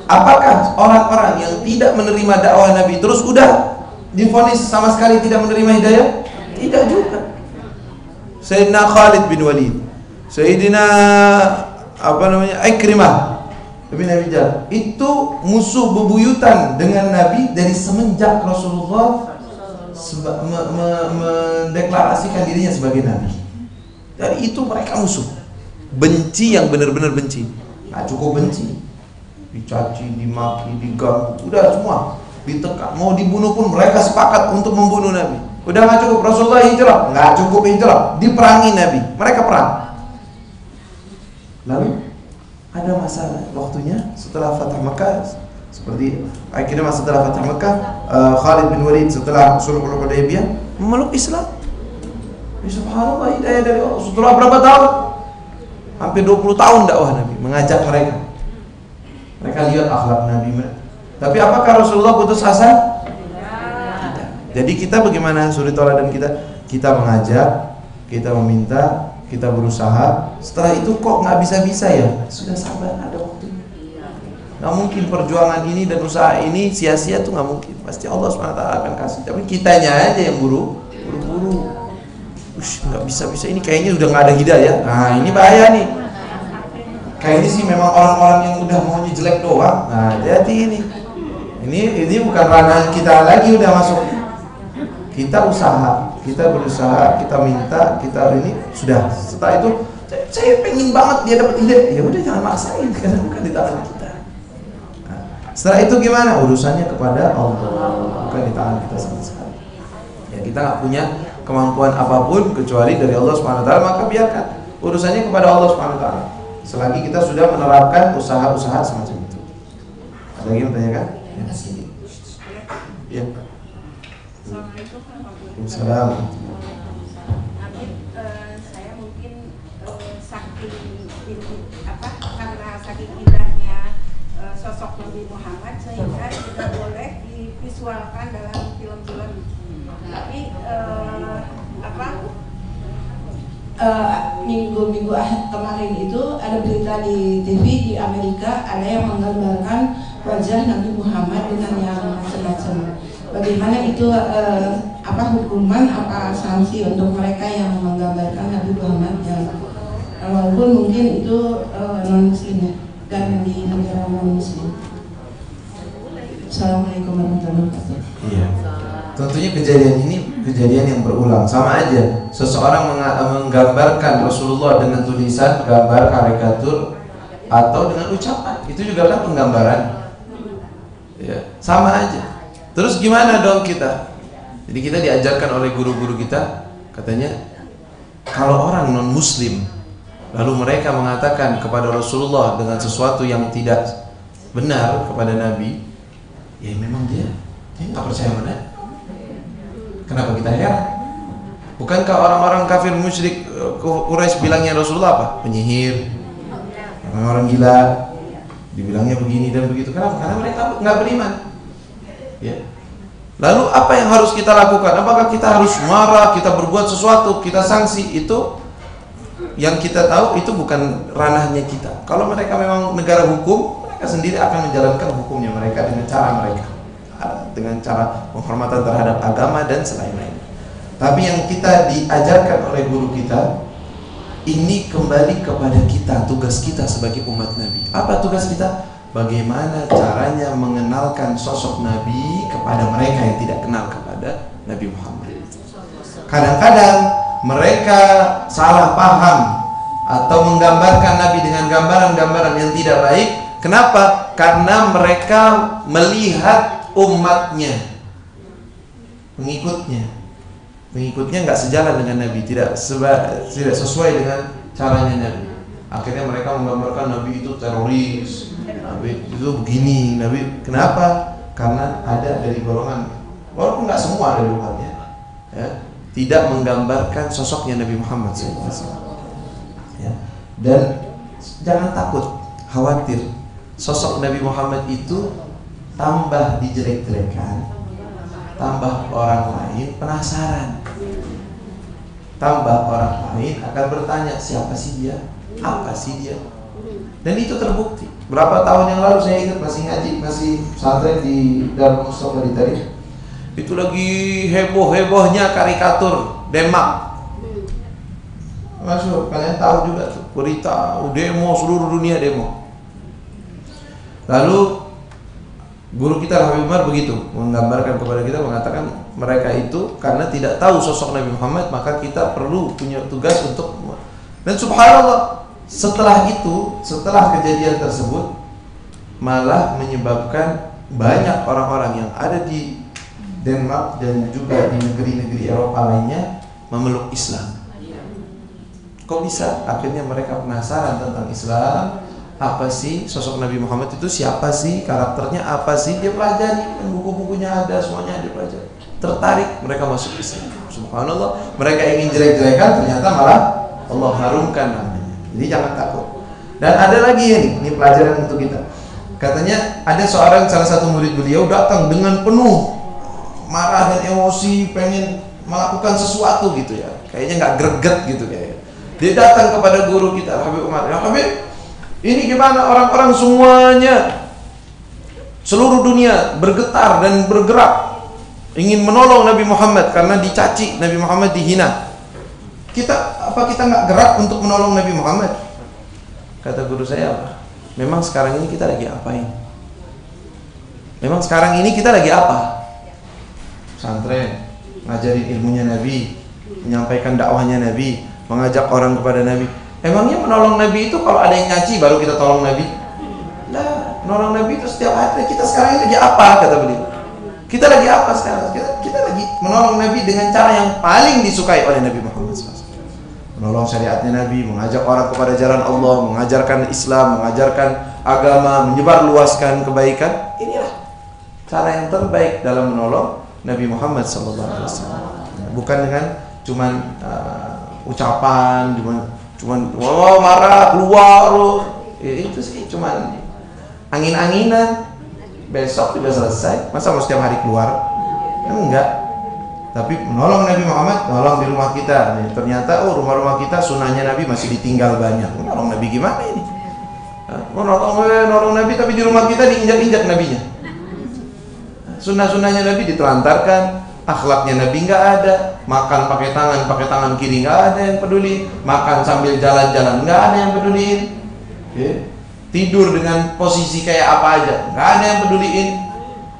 Apakah orang-orang yang tidak menerima dakwah Nabi terus udah divonis sama sekali tidak menerima hidayah? Tidak juga. Sayyidina Khalid bin Walid, Sayyidina Ikrimah bin Abi Jahal, itu musuh bebuyutan dengan Nabi dari semenjak Rasulullah mendeklarasikan dirinya sebagai Nabi. Dari itu mereka musuh, benci yang benar-benar benci. Nggak cukup benci, dicaci, dimaki, diganggu, udah semua ditekan, mau dibunuh pun mereka sepakat untuk membunuh Nabi. Udah nggak cukup, Rasulullah hijrah, nggak cukup hijrah, diperangi Nabi, mereka perang. Lalu ada masalah waktunya setelah Fatah Mekah, seperti akhirnya setelah Fatah Mekah, Khalid bin Walid setelah Sulhul Hudaybiyah memeluk Islam. Subhanallah, hidayah dari Allah. Setelah berapa tahun? Hampir 20 tahun dakwah Nabi mengajak mereka. Mereka lihat akhlak Nabi. Tapi apakah Rasulullah putus asa? Tidak. Jadi kita bagaimana suri toladan kita? Kita mengajak, kita meminta, kita berusaha. Setelah itu kok nggak bisa-bisa ya? Sudah sabar, ada waktunya. Nggak mungkin perjuangan ini dan usaha ini sia-sia tuh, nggak mungkin. Pasti Allah SWT akan kasih. Tapi kitanya aja yang buru-buru. Nggak bisa-bisa, ini kayaknya udah nggak ada hidayah. Nah ini bahaya nih. Kayaknya sih memang orang-orang yang udah maunya jelek doang. Nah hati-hati ini. Ini bukan ranah kita lagi, udah masuk. Kita usaha, kita berusaha, kita minta, kita ini sudah. Setelah itu saya pengen banget dia dapat hidayah. Ya udah jangan maksain, karena bukan di tangan kita. Nah, setelah itu gimana? Urusannya kepada Allah, bukan di tangan kita sama sekali. Ya kita nggak punya kemampuan apapun kecuali dari Allah SWT, maka biarkan urusannya kepada Allah SWT. Selagi kita sudah menerapkan usaha-usaha semacam itu. Ada lagi yang bertanyakan? Terima kasih. Ya. Assalamualaikum warahmatullahi Waalaikumsalam. Habib, saya mungkin karena saking indahnya sosok Nabi Muhammad sehingga tidak boleh divisualkan dalam film-film. Tapi minggu kemarin itu ada berita di TV di Amerika, ada yang menggambarkan wajah Nabi Muhammad dengan yang macam-macam. Bagaimana itu hukuman, apa sanksi untuk mereka yang menggambarkan Nabi Muhammad yang walaupun mungkin itu non muslim dan di negara non muslim. Assalamualaikum warahmatullahi wabarakatuh. Iya. Tentunya kejadian ini kejadian yang berulang, sama aja. Seseorang menggambarkan Rasulullah dengan tulisan, gambar, karikatur, atau dengan ucapan, itu juga kan penggambaran. Ya, sama aja. Terus gimana dong kita? Jadi kita diajarkan oleh guru-guru kita, katanya kalau orang non muslim lalu mereka mengatakan kepada Rasulullah dengan sesuatu yang tidak benar kepada Nabi, ya memang dia nggak percaya benar. Kenapa kita heran? Bukankah orang-orang kafir musyrik Quraisy bilangnya Rasulullah apa? Penyihir, orang gila, dibilangnya begini dan begitu. Kenapa? Karena mereka nggak beriman. Ya. Lalu apa yang harus kita lakukan? Apakah kita harus marah, kita berbuat sesuatu, kita sanksi? Itu yang kita tahu itu bukan ranahnya kita. Kalau mereka memang negara hukum, mereka sendiri akan menjalankan hukumnya mereka dengan cara mereka, dengan cara penghormatan terhadap agama dan selain-lainnya. Tapi yang kita diajarkan oleh guru kita ini kembali kepada kita, tugas kita sebagai umat Nabi. Apa tugas kita? Bagaimana caranya mengenalkan sosok Nabi kepada mereka yang tidak kenal kepada Nabi Muhammad. Kadang-kadang mereka salah paham atau menggambarkan Nabi dengan gambaran-gambaran yang tidak baik. Kenapa? Karena mereka melihat umatnya, pengikutnya nggak sejalan dengan Nabi, tidak sesuai dengan caranya Nabi. Akhirnya mereka menggambarkan Nabi itu teroris, Nabi itu begini, Nabi kenapa? Karena ada dari golongan, walaupun nggak semua dari umatnya, ya, tidak menggambarkan sosoknya Nabi Muhammad SAW. Ya. Dan jangan takut, khawatir, sosok Nabi Muhammad itu tambah dijelek-jelekan, tambah orang lain penasaran, tambah orang lain akan bertanya siapa sih dia, apa sih dia. Dan itu terbukti. Berapa tahun yang lalu saya ingat masih ngaji, masih pesantren di Darul Mustafa di Tarif. Itu lagi heboh-hebohnya karikatur Denmark. Masuk, kalian tahu juga tuh berita demo, seluruh dunia demo. Lalu guru kita Habib Umar begitu menggambarkan kepada kita, mengatakan mereka itu karena tidak tahu sosok Nabi Muhammad, maka kita perlu punya tugas untuk. Dan subhanallah, setelah itu, setelah kejadian tersebut, malah menyebabkan banyak orang-orang yang ada di Denmark dan juga di negeri-negeri Eropa lainnya memeluk Islam. Kok bisa? Akhirnya mereka penasaran tentang Islam. Apa sih sosok Nabi Muhammad itu, siapa sih, karakternya apa sih, dia pelajari, buku-bukunya ada, semuanya dia pelajari. Tertarik, mereka masuk Islam. Subhanallah, mereka ingin jelek-jelekan, ternyata malah Allah harumkan namanya. Jadi jangan takut. Dan ada lagi ini pelajaran untuk kita. Katanya ada salah satu murid beliau datang dengan penuh marah dan emosi, pengen melakukan sesuatu gitu ya. Kayaknya nggak greget gitu kayak. Dia datang kepada guru kita Habib Umar, ya Habib, ini gimana orang-orang semuanya, seluruh dunia bergetar dan bergerak ingin menolong Nabi Muhammad karena dicaci, Nabi Muhammad dihina. Kita nggak gerak untuk menolong Nabi Muhammad? Kata guru saya apa? Memang sekarang ini kita lagi apain? Memang sekarang ini kita lagi apa? Pesantren, ngajarin ilmunya Nabi, menyampaikan dakwahnya Nabi, mengajak orang kepada Nabi. Emangnya menolong Nabi itu kalau ada yang nyaci baru kita tolong Nabi? Nah, menolong Nabi itu setiap hari. Kita sekarang ini lagi apa? Kata beliau. Kita lagi apa sekarang? Kita lagi menolong Nabi dengan cara yang paling disukai oleh Nabi Muhammad SAW. Menolong syariatnya Nabi, mengajak orang kepada jalan Allah, mengajarkan Islam, mengajarkan agama, menyebar luaskan kebaikan. Inilah cara yang terbaik dalam menolong Nabi Muhammad SAW. Bukan dengan cuman ucapan, cuman marah keluar, itu sih cuman angin-anginan, besok sudah selesai. Masa mau setiap hari keluar? Enggak. Tapi menolong Nabi Muhammad, nolong di rumah kita. Ternyata rumah-rumah kita sunahnya Nabi masih ditinggal banyak. Menolong Nabi gimana ini? Nolong Nabi tapi di rumah kita diinjak-injak Nabinya. Sunnah-sunnahnya Nabi ditelantarkan, akhlaknya Nabi nggak ada. Makan pakai tangan kiri nggak ada yang peduli. Makan sambil jalan-jalan nggak ada yang peduliin. Tidur dengan posisi kayak apa aja nggak ada yang peduliin.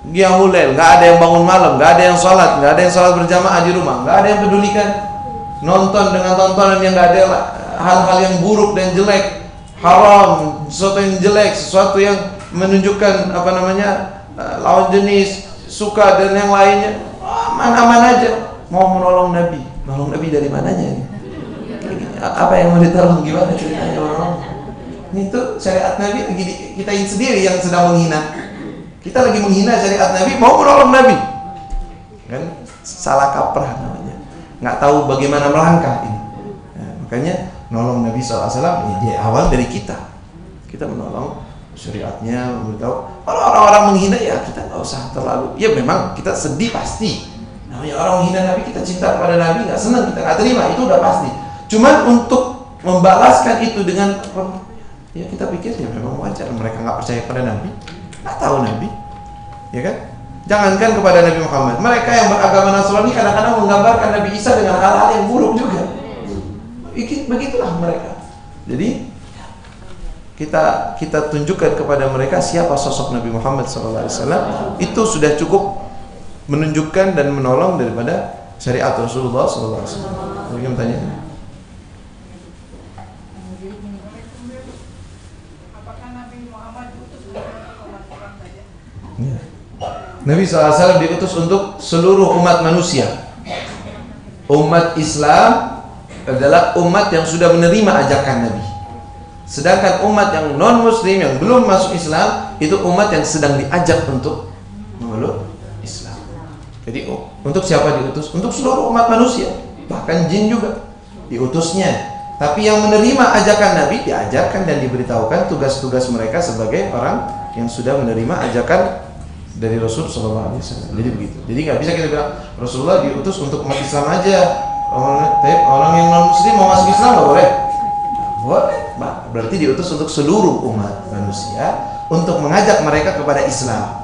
Qiyamul lail nggak ada yang bangun malam, nggak ada yang sholat, nggak ada yang sholat berjamaah di rumah, nggak ada yang pedulikan. Nonton dengan tontonan yang nggak ada hal-hal yang buruk dan jelek, haram, sesuatu yang jelek, sesuatu yang menunjukkan lawan jenis, suka dan yang lainnya. Aman-aman aja. Mau menolong Nabi dari mananya ini? Apa yang mau ditolong, gimana ceritanya orang? Ini tuh syariat Nabi lagi kita sendiri yang sedang menghina. Kita lagi menghina syariat Nabi, mau menolong Nabi, kan salah kaprah namanya. Nggak tahu bagaimana melangkah ini. Makanya nolong Nabi SAW ini awal dari kita menolong syariatnya, memberitahu. Kalau orang-orang menghina ya kita nggak usah terlalu. Ya memang kita sedih pasti. Namanya orang menghina Nabi, kita cinta kepada Nabi, nggak senang, kita nggak terima, itu udah pasti. Cuman untuk membalaskan itu dengan ya kita pikir ya memang wajar mereka nggak percaya pada Nabi, nggak tahu Nabi, ya kan? Jangankan kepada Nabi Muhammad, mereka yang beragama Nasrani kadang-kadang menggambarkan Nabi Isa dengan hal-hal yang buruk juga. Begitulah mereka. Jadi kita tunjukkan kepada mereka siapa sosok Nabi Muhammad SAW. Itu sudah cukup menunjukkan dan menolong daripada syariat Rasulullah SAW. Bagaimana tanya? Nabi SAW diutus untuk seluruh umat manusia. Umat Islam adalah umat yang sudah menerima ajakan Nabi. Sedangkan umat yang non muslim yang belum masuk Islam itu umat yang sedang diajak untuk memeluk Islam. Jadi untuk siapa diutus? Untuk seluruh umat manusia, bahkan jin juga diutusnya. Tapi yang menerima ajakan Nabi diajarkan dan diberitahukan tugas-tugas mereka sebagai orang yang sudah menerima ajakan dari Rasul SAW. Jadi begitu. Jadi nggak bisa kita bilang Rasulullah diutus untuk umat Islam aja. Orang yang non muslim mau masuk Islam nggak boleh. Boleh. Berarti diutus untuk seluruh umat manusia untuk mengajak mereka kepada Islam.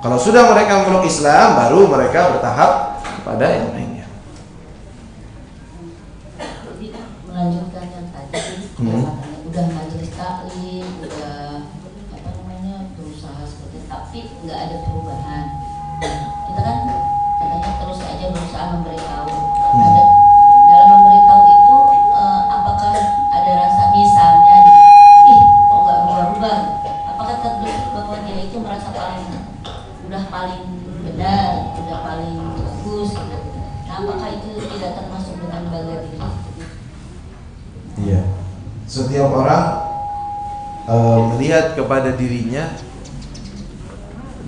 Kalau sudah mereka memeluk Islam, baru mereka bertahap kepada yang lainnya. Melanjutkan yang tadi, udah majelis taklim, udah berusaha seperti, tapi nggak ada perubahan. Kita kan katanya terus aja berusaha memberitahu. Dalam memberitahu itu apakah ada rasa misalnya kok nggak berubah? Apakah terbesit bahwa dia itu merasa udah paling benar, udah paling bagus? Nah, apakah itu tidak termasuk dengan bangga diri? Iya. Setiap orang melihat kepada dirinya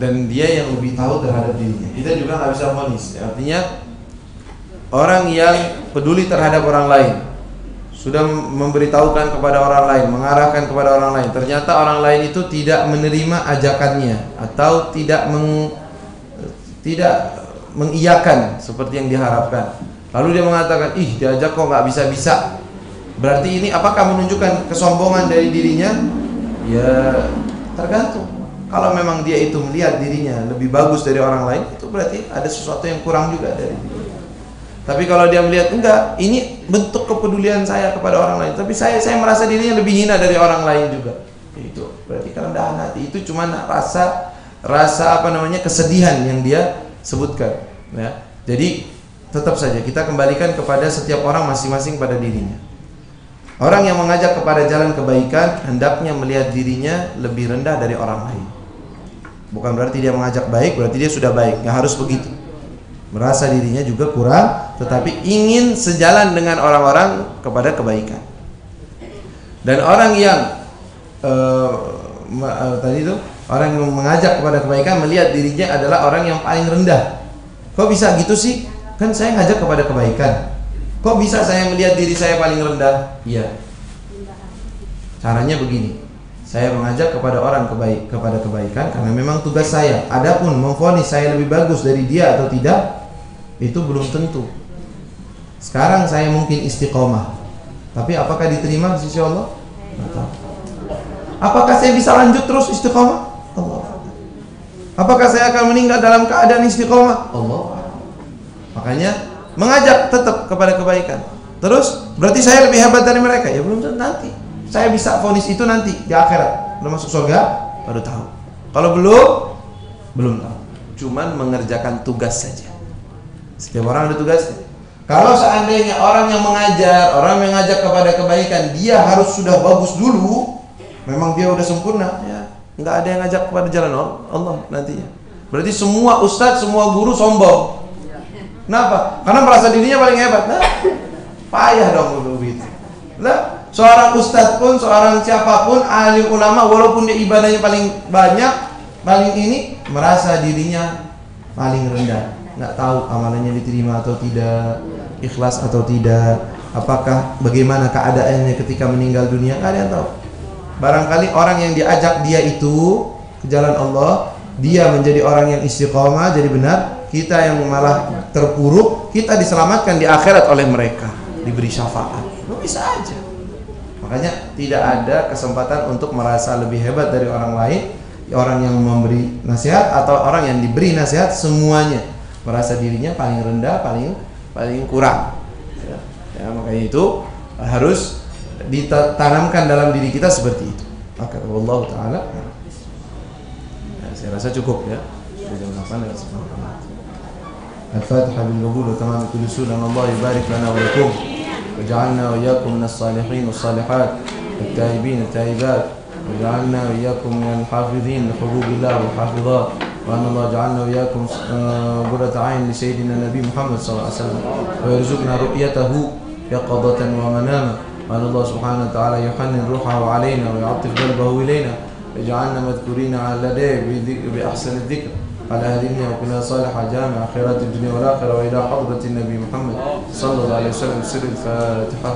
dan dia yang lebih tahu terhadap dirinya. Kita juga nggak bisa vonis. Artinya orang yang peduli terhadap orang lain, sudah memberitahukan kepada orang lain, mengarahkan kepada orang lain, ternyata orang lain itu tidak menerima ajakannya atau tidak mengiyakan seperti yang diharapkan. Lalu dia mengatakan, diajak kok nggak bisa-bisa. Berarti ini apakah menunjukkan kesombongan dari dirinya? Ya tergantung. Kalau memang dia itu melihat dirinya lebih bagus dari orang lain, itu berarti ada sesuatu yang kurang juga dari dirinya. Tapi kalau dia melihat enggak, ini bentuk kepedulian saya kepada orang lain, tapi saya merasa dirinya lebih hina dari orang lain juga, itu berarti kerendahan hati. Itu cuma rasa kesedihan yang dia sebutkan, ya. Jadi tetap saja kita kembalikan kepada setiap orang masing-masing pada dirinya. Orang yang mengajak kepada jalan kebaikan hendaknya melihat dirinya lebih rendah dari orang lain. Bukan berarti dia mengajak baik, berarti dia sudah baik. Nggak harus begitu. Merasa dirinya juga kurang, tetapi ingin sejalan dengan orang-orang kepada kebaikan. Dan orang yang tadi itu orang yang mengajak kepada kebaikan melihat dirinya adalah orang yang paling rendah. Kok bisa gitu sih? Kan saya ngajak kepada kebaikan. Kok bisa saya melihat diri saya paling rendah? Iya. Caranya begini. Saya mengajak kepada orang kepada kebaikan karena memang tugas saya. Adapun memvonis saya lebih bagus dari dia atau tidak, itu belum tentu. Sekarang saya mungkin istiqomah, tapi apakah diterima di sisi Allah? Tidak tahu. Apakah saya bisa lanjut terus istiqomah? Allah. Apakah saya akan meninggal dalam keadaan istiqomah? Allah. Makanya mengajak tetap kepada kebaikan. Terus berarti saya lebih hebat dari mereka? Ya belum tentu, nanti. Saya bisa vonis itu nanti di akhirat. Udah masuk surga baru tahu. Kalau belum tahu. Cuman mengerjakan tugas saja. Setiap orang ada tugasnya. Kalau seandainya orang yang mengajar, orang yang mengajak kepada kebaikan, dia harus sudah bagus dulu, memang dia udah sempurna, ya nggak ada yang ngajak kepada jalan Allah nantinya. Berarti semua ustadz, semua guru sombong. Kenapa? Karena merasa dirinya paling hebat. Nah, payah dong begitu. Lah, seorang ustadz pun, seorang siapapun, alim ulama, walaupun dia ibadahnya paling banyak, paling ini, merasa dirinya paling rendah. Nggak tahu amalannya diterima atau tidak, ikhlas atau tidak, apakah bagaimana keadaannya ketika meninggal dunia, nggak ada yang tahu. Barangkali orang yang diajak dia itu ke jalan Allah, dia menjadi orang yang istiqomah, jadi benar. Kita yang malah terpuruk, kita diselamatkan di akhirat oleh mereka, diberi syafaat. Bisa aja. Makanya tidak ada kesempatan untuk merasa lebih hebat dari orang lain. Orang yang memberi nasihat atau orang yang diberi nasihat, semuanya merasa dirinya paling rendah, paling kurang. Ya, makanya itu harus ditanamkan dalam diri kita seperti itu. Maka Allah Taala, saya rasa cukup ya. Al-Fatihah bil qabul wa tamam kulli sunnah. Allah yubarik lana wa lakum waj'alna wa iyyakum minas salihin was salihat at-taibin at-taibat waj'alna wa iyyakum minal hafizin li hudubillah wal hafizat wa anna Allah ja'alna wa iyyakum qurrata 'ain li sayyidina Nabi Muhammad sallallahu alaihi wasallam wa yarzuqna ru'yatahu yaqadatan wa manama wa anna Allah subhanahu wa ta'ala yuhannin ruhahu 'alaina wa yu'attif qalbahu ilaina waj'alna madhkurina 'ala bi ahsani adh-dhikr على هدينا وكنا صالح جامع خيرات الدنيا والآخرة وإلى حضرة النبي محمد صلى الله عليه وسلم سر الفاتحة.